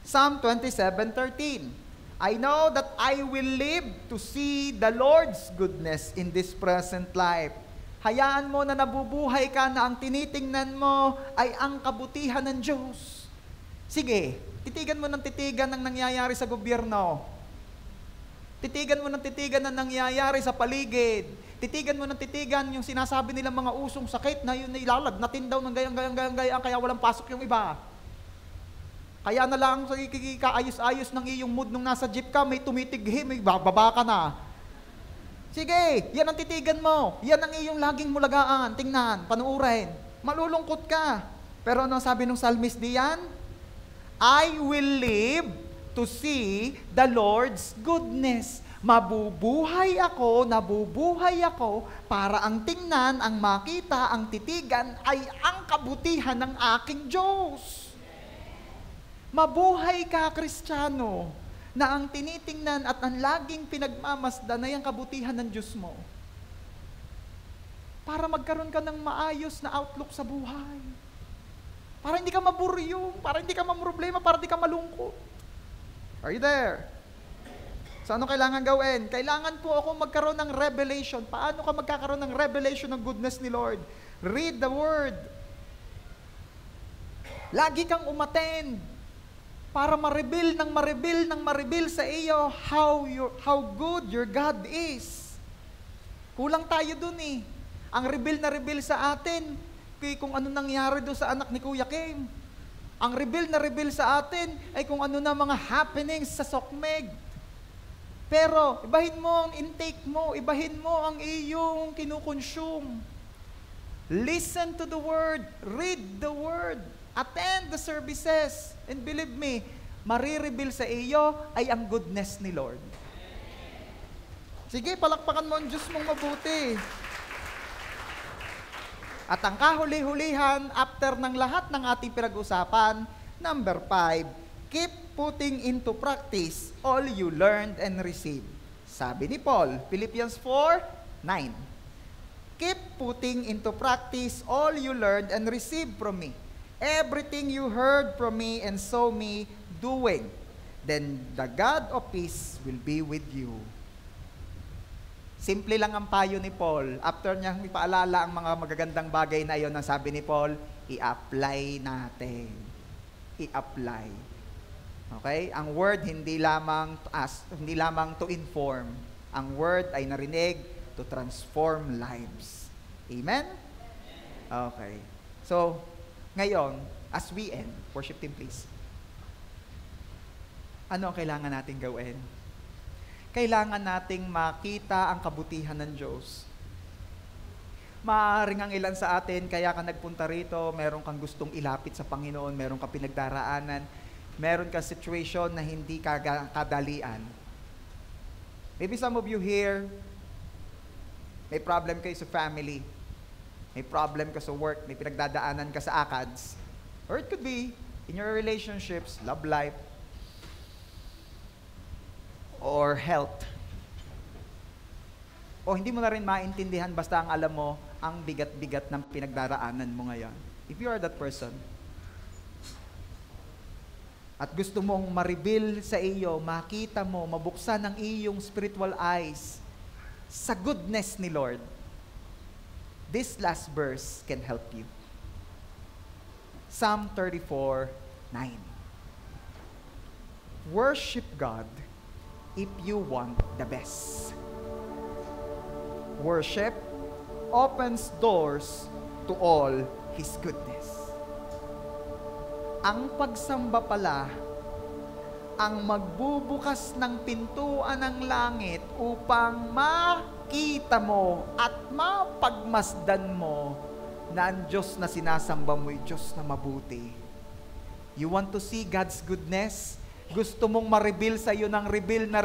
Psalm 27:13. "I know that I will live to see the Lord's goodness in this present life." Hayaan mo na nabubuhay ka na ang tinitingnan mo ay ang kabutihan ng Diyos. Sige, titigan mo ng titigan ng nangyayari sa gobyerno. Titigan mo ng titigan na nangyayari sa paligid. Titigan mo ng titigan yung sinasabi nilang mga usong sakit na yun ilalagnatin daw ng gayang kaya walang pasok yung iba. Kaya na lang sa kaayos-ayos ng iyong mood nung nasa jeep ka, may tumitighi, may bababa ka na. Sige, yan ang titigan mo. Yan ang iyong laging mulagaan. Tingnan, panuurin. Malulungkot ka. Pero ano sabi ng psalmist diyan? "I will live to see the Lord's goodness." Mabubuhay ako, nabubuhay ako para ang tingnan, ang makita, ang titigan ay ang kabutihan ng aking Diyos. Mabuhay ka, Kristiyano, na ang tinitingnan at ang laging pinagmamasdan ay ang kabutihan ng Diyos mo. Para magkaroon ka ng maayos na outlook sa buhay. Para hindi ka maburyong, para hindi ka mamroblema, para hindi ka malungkot. Are you there? So ano kailangan gawin? Kailangan po ako magkaroon ng revelation. Paano ka magkakaroon ng revelation ng goodness ni Lord? Read the Word. Lagi kang umattend para ma-reveal sa iyo how good your God is. Kulang tayo dun eh. Ang reveal sa atin, kung ano nangyari doon sa anak ni Kuya Kim. Ang reveal sa atin ay kung ano na mga happenings sa Sokmeg. Pero, ibahin mo ang intake mo, ibahin mo ang iyong kinukonsume. Listen to the Word, read the Word, attend the services, and believe me, marireveal sa iyo ay ang goodness ni Lord. Sige, palakpakan mo ang Diyos mong mabuti. At ang kahuli-hulihan, after ng lahat ng ating pinag-usapan, number 5, keep putting into practice all you learned and received. Sabi ni Paul, Philippians 4:9. Keep putting into practice all you learned and received from me. Everything you heard from me and saw me doing, then the God of peace will be with you. Simple lang ang payo ni Paul. After niyang ipaalala ang mga magagandang bagay na iyon, ang sabi ni Paul, i-apply natin. I-apply. Okay? Ang word hindi lamang to inform. Ang word ay narinig to transform lives. Amen? Okay. So, ngayon, as we end, worship team please. Ano ang kailangan natin gawin? Kailangan nating makita ang kabutihan ng Diyos. Maaaring ang ilan sa atin, kaya ka nagpunta rito, meron kang gustong ilapit sa Panginoon, meron kang pinagdaraanan, meron kang situation na hindi kadalian. Maybe some of you here, may problem kayo sa family. may problem ka sa work, may pinagdadaanan ka sa ACADS, or it could be in your relationships, love life, or health. O hindi mo na rin maintindihan basta ang alam mo ang bigat-bigat ng pinagdaraanan mo ngayon. If you are that person, at gusto mong ma-reveal sa iyo, makita mo, mabuksan ang iyong spiritual eyes sa goodness ni Lord, this last verse can help you. Psalm 34:9. Worship God if you want the best. Worship opens doors to all His goodness. Ang pagsamba pala ang magbubukas ng pintuan ng langit upang makita mo at mapagmasdan mo na ang Diyos na sinasamba mo ay Diyos na mabuti. You want to see God's goodness? Gusto mong ma-reveal sa iyo ng reveal na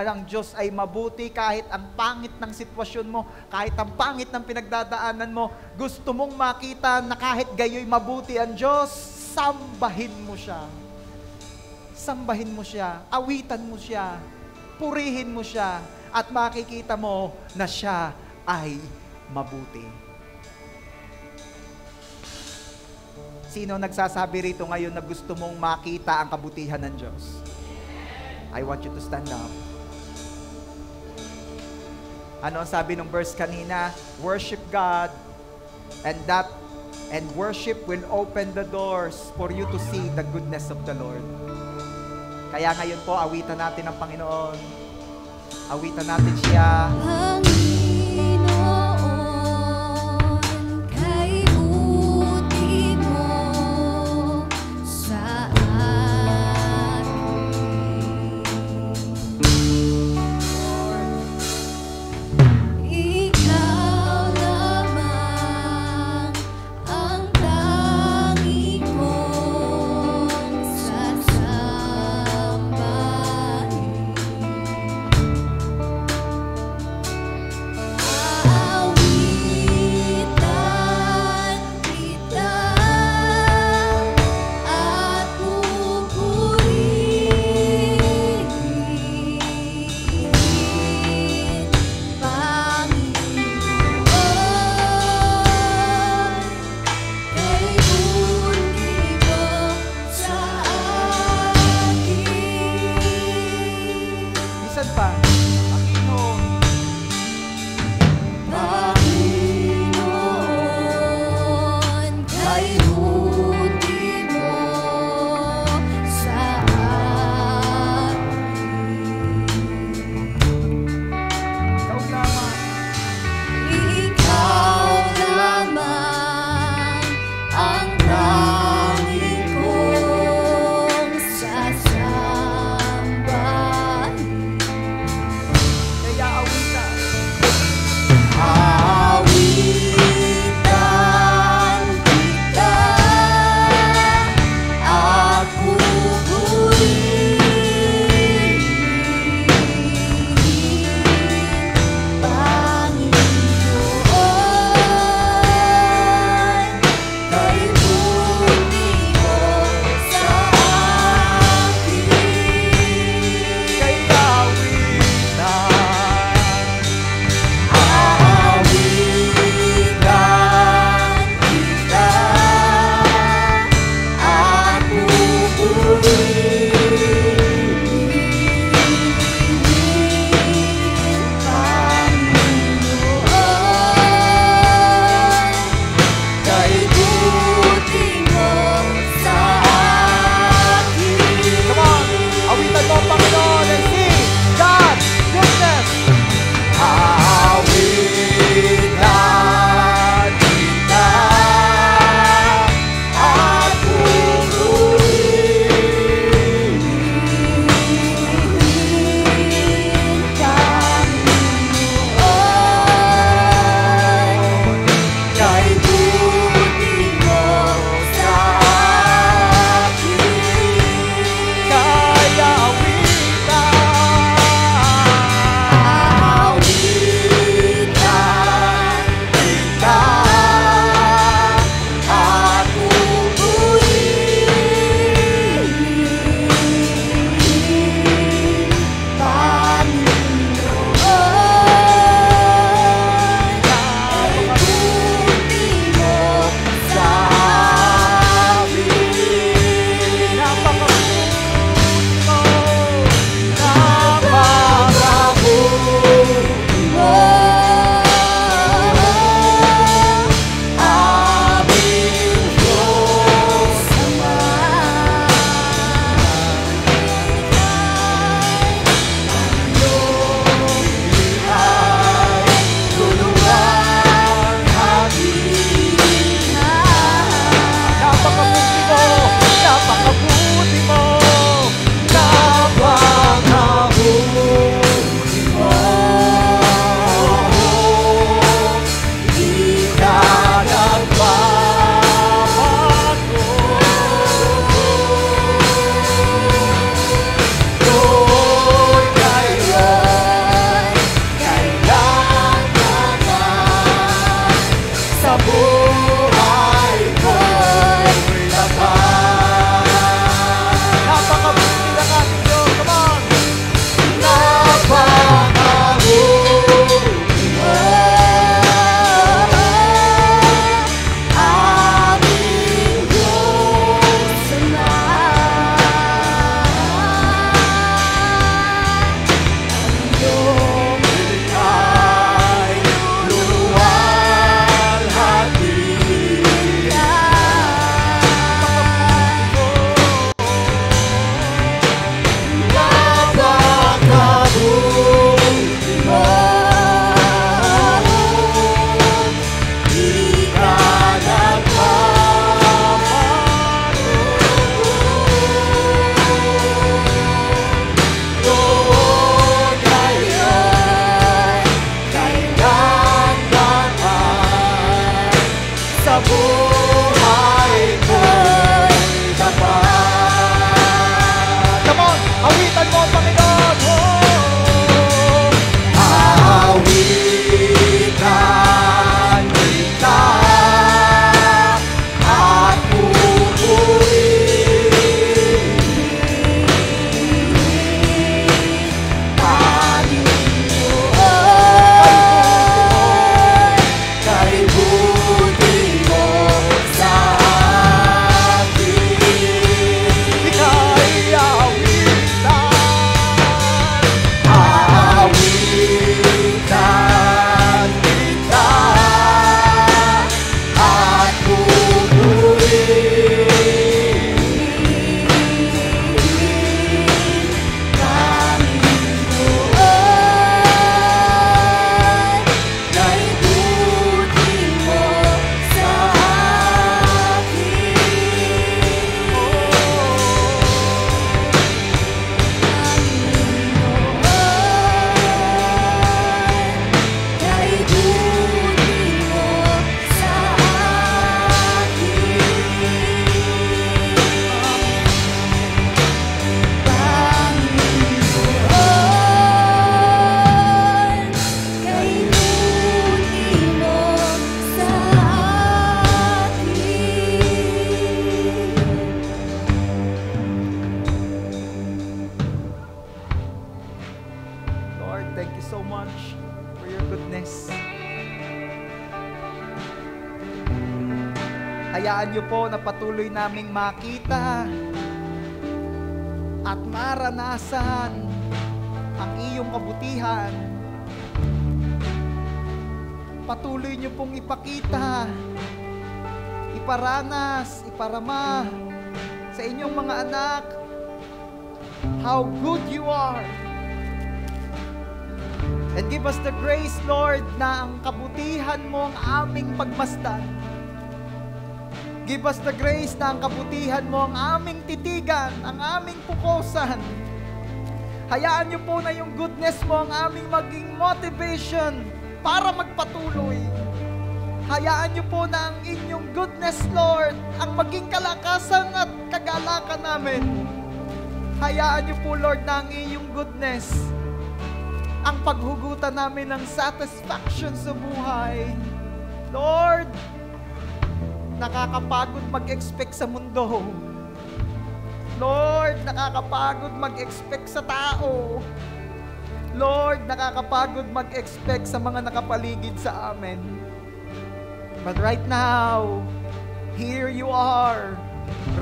ang Diyos ay mabuti kahit ang pangit ng sitwasyon mo, kahit ang pangit ng pinagdadaanan mo, gusto mong makita na kahit gayo'y mabuti ang Diyos, sambahin mo siya. Sambahin mo siya, awitan mo siya, purihin mo siya, at makikita mo na siya ay mabuti. Sino nagsasabi rito ngayon na gusto mong makita ang kabutihan ng Diyos? I want you to stand up. Ano ang sabi ng verse kanina? Worship God, and worship will open the doors for you to see the goodness of the Lord. Kaya ngayon po, awitan natin ang Panginoon. Awitan natin siya. for your goodness. Hayaan niyo po na patuloy naming makita at maranasan ang iyong kabutihan. Patuloy niyo pong ipakita, iparanas, iparama sa inyong mga anak how good you are. And give us the grace, Lord, na ang kabutihan mo ang aming pagmasdan. Give us the grace na ang kabutihan mo ang aming titigan, ang aming pukusan. Hayaan niyo po na yung goodness mo ang aming maging motivation para magpatuloy. Hayaan niyo po na ang inyong goodness, Lord, ang maging kalakasan at kagalakan namin. Hayaan niyo po, Lord, na ang iyong goodness ang paghugutan namin ng satisfaction sa buhay. Lord, nakakapagod mag-expect sa mundo. Lord, nakakapagod mag-expect sa tao. Lord, nakakapagod mag-expect sa mga nakapaligid sa amin. But right now, here you are,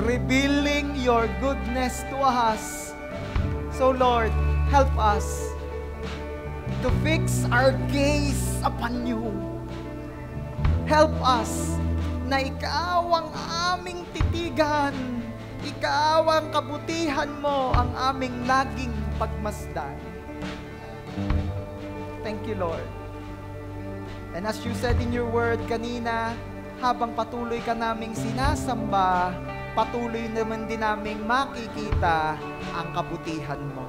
revealing your goodness to us. So Lord, help us to fix our gaze upon you. Help us na ikaw ang aming titigan. Ikaw ang kabutihan mo, ang aming laging pagmasdan. Thank you, Lord. And as you said in your word kanina, habang patuloy ka naming sinasamba, patuloy naman din naming makikita ang kabutihan mo.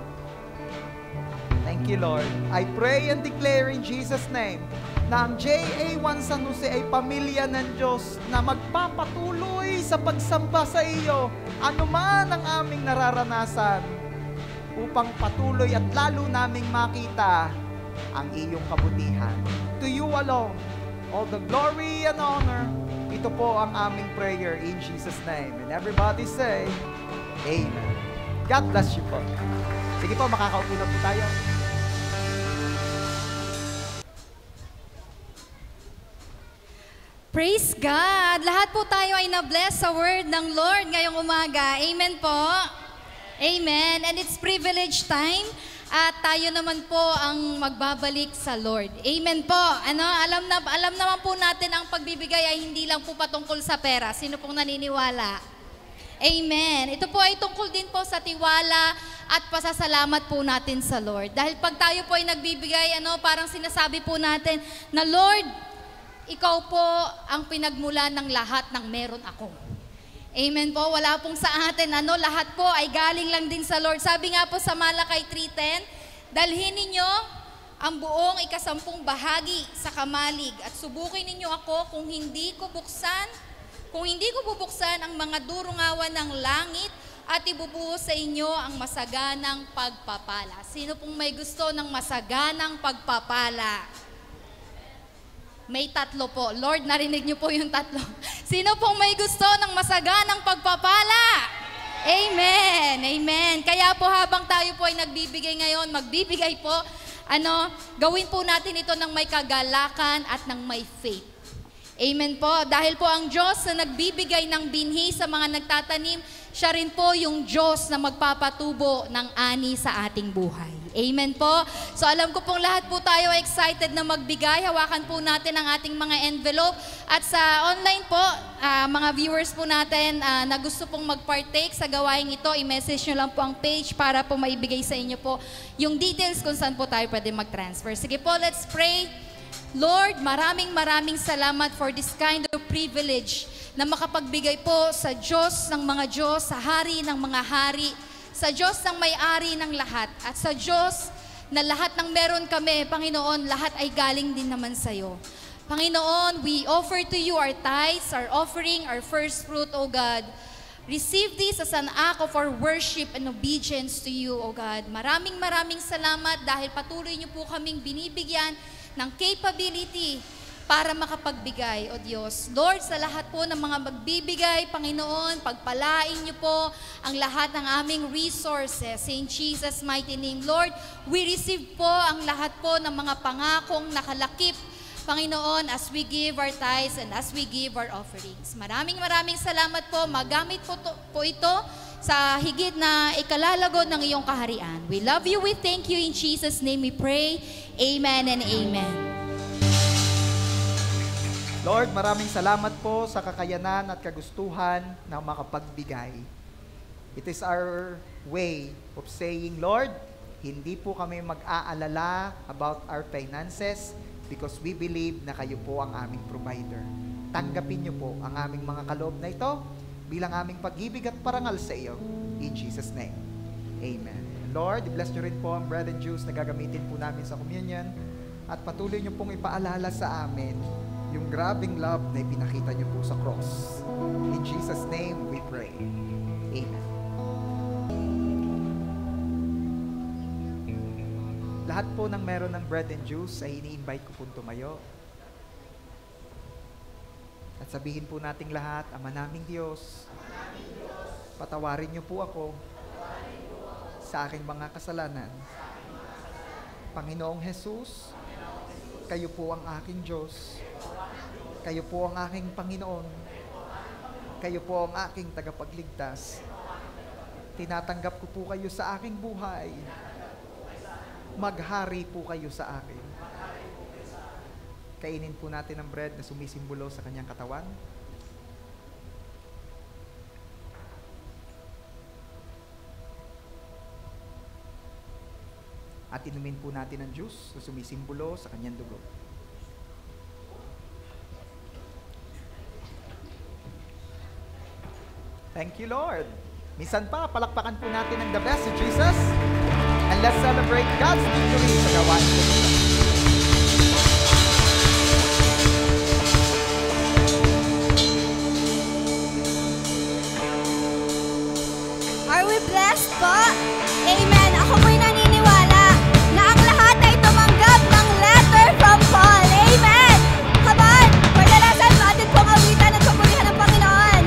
Thank you, Lord. I pray and declare in Jesus' name na ang JA1 San Jose ay pamilya ng Diyos na magpapatuloy sa pagsamba sa iyo, anuman ang aming nararanasan, upang patuloy at lalo naming makita ang iyong kabutihan. To you alone, all the glory and honor. Ito po ang aming prayer in Jesus' name. And everybody say, Amen. God bless you po. Sige po, makakaupo na po tayo. Praise God! Lahat po tayo ay na-bless sa word ng Lord ngayong umaga. Amen po? Amen. And it's privilege time at tayo naman po ang magbabalik sa Lord. Amen po. Alam naman po natin ang pagbibigay ay hindi lang po patungkol sa pera. Sino pong naniniwala? Amen. Ito po ay tungkol din po sa tiwala at pasasalamat po natin sa Lord. Dahil pag tayo po ay nagbibigay, parang sinasabi po natin na Lord, ikaw po ang pinagmulan ng lahat ng meron ako. Amen po. Wala pong sa atin, lahat po ay galing lang din sa Lord. Sabi nga po sa Malakay 3:10, dalhin ninyo ang buong ikasampung bahagi sa kamalig at subukin ninyo ako kung hindi ko bubuksan ang mga durungawan ng langit at ibubuhos sa inyo ang masaganang pagpapala. Sino pong may gusto ng masaganang pagpapala? May tatlo po. Lord, narinig niyo po yung tatlo. Sino pong may gusto ng masaganang pagpapala? Amen. Amen. Kaya po habang tayo po ay nagbibigay ngayon, magbibigay po, gawin po natin ito ng may kagalakan at ng may faith. Amen po. Dahil po ang Diyos na nagbibigay ng binhi sa mga nagtatanim, siya rin po yung Diyos na magpapatubo ng ani sa ating buhay. Amen po. So alam ko pong lahat po tayo excited na magbigay. Hawakan po natin ang ating mga envelope. At sa online po, mga viewers po natin na gusto pong mag-partake sa gawain ito, i-message nyo lang po ang page para po maibigay sa inyo po yung details kung saan po tayo pwede mag-transfer. Sige po, let's pray. Lord, maraming salamat for this kind of privilege na makapagbigay po sa Diyos ng mga Diyos, sa Hari ng mga Hari, sa Diyos ng may-ari ng lahat, at sa Diyos na lahat ng meron kami, Panginoon, lahat ay galing din naman sa iyo. Panginoon, we offer to you our tithes, our offering, our first fruit, O God. Receive this as an act of our worship and obedience to you, O God. Maraming salamat dahil patuloy niyo po kaming binibigyan ng capability para makapagbigay, O Diyos. Lord, sa lahat po ng mga magbibigay, Panginoon, pagpalain niyo po ang lahat ng aming resources in Jesus' mighty name. Lord, we receive po ang lahat po ng mga pangakong nakalakip, Panginoon, as we give our tithes and as we give our offerings. Maraming salamat po. Magamit po ito sa higit na ikalalago ng iyong kaharian. We love you, we thank you, in Jesus' name we pray. Amen and amen. Lord, maraming salamat po sa kakayanan at kagustuhan na makapagbigay. It is our way of saying, Lord, hindi po kami mag-aalala about our finances because we believe na kayo po ang aming provider. Tanggapin niyo po ang aming mga kaloob na ito bilang aming pag-ibig at parangal sa iyo. In Jesus' name, amen. Lord, bless niyo rin po ang bread and juice na gagamitin po namin sa communion at patuloy niyo pong ipaalala sa amin yung grabing love na ipinakita niyo po sa cross. In Jesus' name we pray. Amen. Lahat po ng meron ng bread and juice ay ini-invite ko po tumayo. At sabihin po nating lahat, Ama naming Diyos, patawarin niyo po ako sa aking mga kasalanan. Panginoong Jesus, kayo po ang aking Diyos. Kayo po ang aking Panginoon. Kayo po ang aking tagapagligtas. Tinatanggap ko po kayo sa aking buhay. Maghari po kayo sa akin. Kainin po natin ang bread na sumisimbolo sa kanyang katawan. At inumin po natin ang juice na sumisimbolo sa kanyang dugo. Thank you, Lord. Minsan pa, palakpakan po natin ang the best of Jesus. And let's celebrate God's victory sa gawain po. Are we blessed po? Amen. Ako po'y naniniwala na ang lahat ay tumanggap ng letter from Paul. Amen. Come on. Pagdalasan mo atin pong awitan at papurihan ng Panginoon.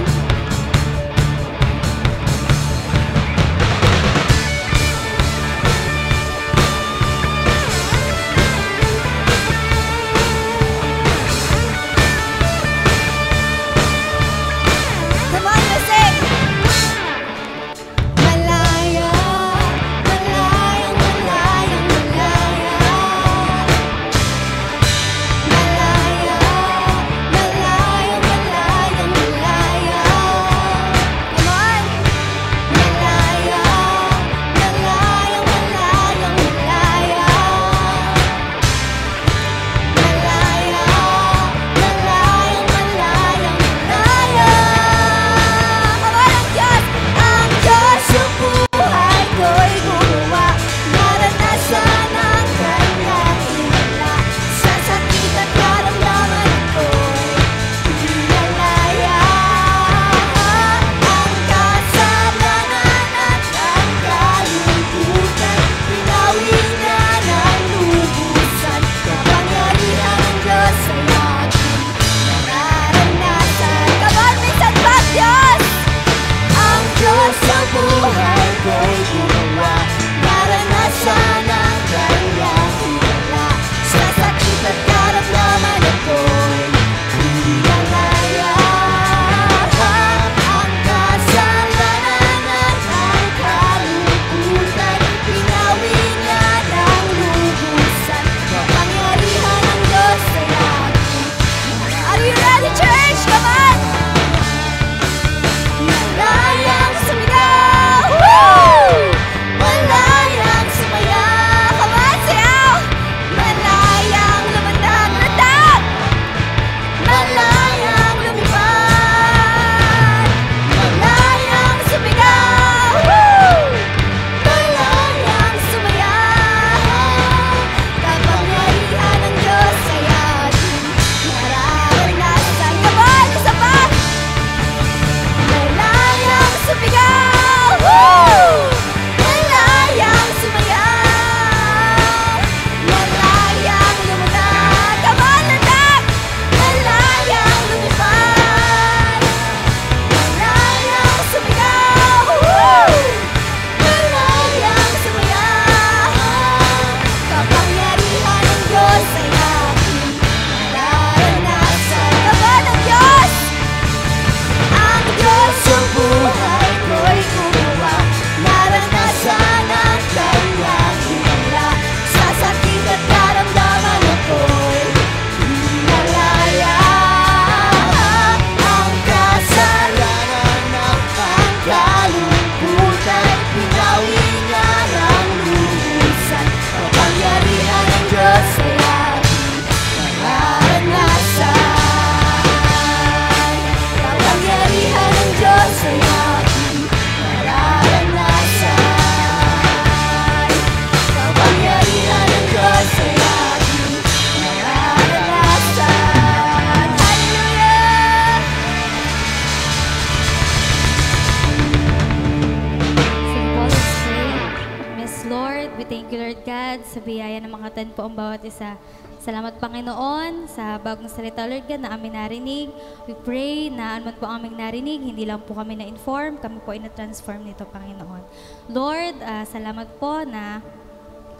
sa biyaya na makatan po ang bawat isa. Salamat, Panginoon, sa bagong salita, Lord God, na aming narinig. We pray na anuman po aming narinig, hindi lang po kami na-inform, kami po ay na-transform nito, Panginoon. Lord, salamat po na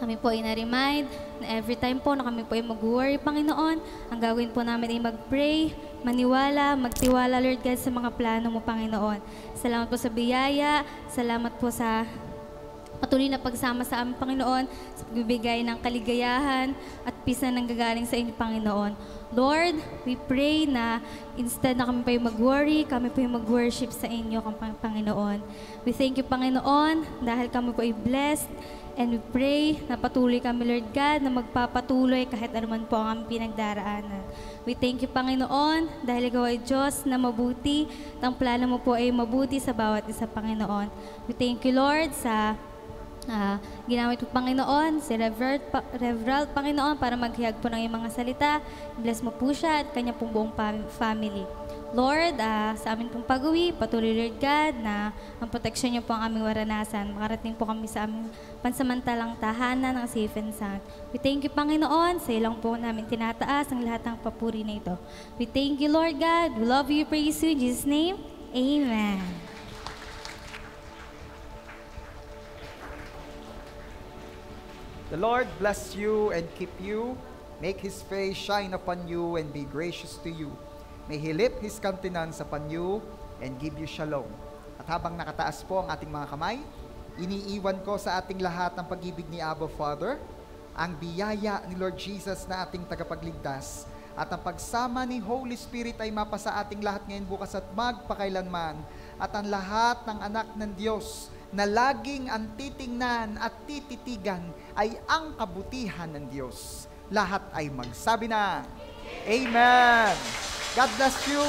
kami po ay na-remind na every time po na kami po ay mag-worry, Panginoon, ang gagawin po namin ay mag-pray, maniwala, magtiwala, Lord God, sa mga plano mo, Panginoon. Salamat po sa biyaya, salamat po sa patuloy na pagsama sa aming Panginoon, sa pagbibigay ng kaligayahan at peace na nanggagaling sa inyo, Panginoon. Lord, we pray na instead na kami pa yung mag-worry, kami pa yung mag-worship sa inyo, Panginoon. We thank you, Panginoon, dahil kami po ay blessed, and we pray na patuloy kami, Lord God, na magpapatuloy kahit anuman po ang aming pinagdaraanan. We thank you, Panginoon, dahil ikaw ay Diyos na mabuti, at ang plano mo po ay mabuti sa bawat isa, Panginoon. We thank you, Lord, sa ginamit po, Panginoon, si Reverend Panginoon, para maghiyag po ng iyong mga salita. Bless mo po siya at kanya pong buong family. Lord, sa amin pong pag-uwi, patuloy, Lord God, na ang proteksyon niyo po ang aming waranasan. Makarating po kami sa aming pansamantalang tahanan ng safe and sound. We thank you, Panginoon, sa ilang po namin tinataas ang lahat ng papuri na ito. We thank you, Lord God. We love you, praise you, in Jesus' name. Amen. The Lord bless you and keep you, make His face shine upon you and be gracious to you. May He lift His countenance upon you and give you shalom. At habang nakataas po ang ating mga kamay, iniiwan ko sa ating lahat ang pag-ibig ni Abba Father, ang biyaya ni Lord Jesus na ating tagapagligtas, at ang pagsama ni Holy Spirit ay mapasa ating lahat ngayon, bukas at magpakailanman, at ang lahat ng anak ng Diyos na laging ang titingnan at tititigan ay ang kabutihan ng Diyos. Lahat ay magsabi na, Amen! God bless you.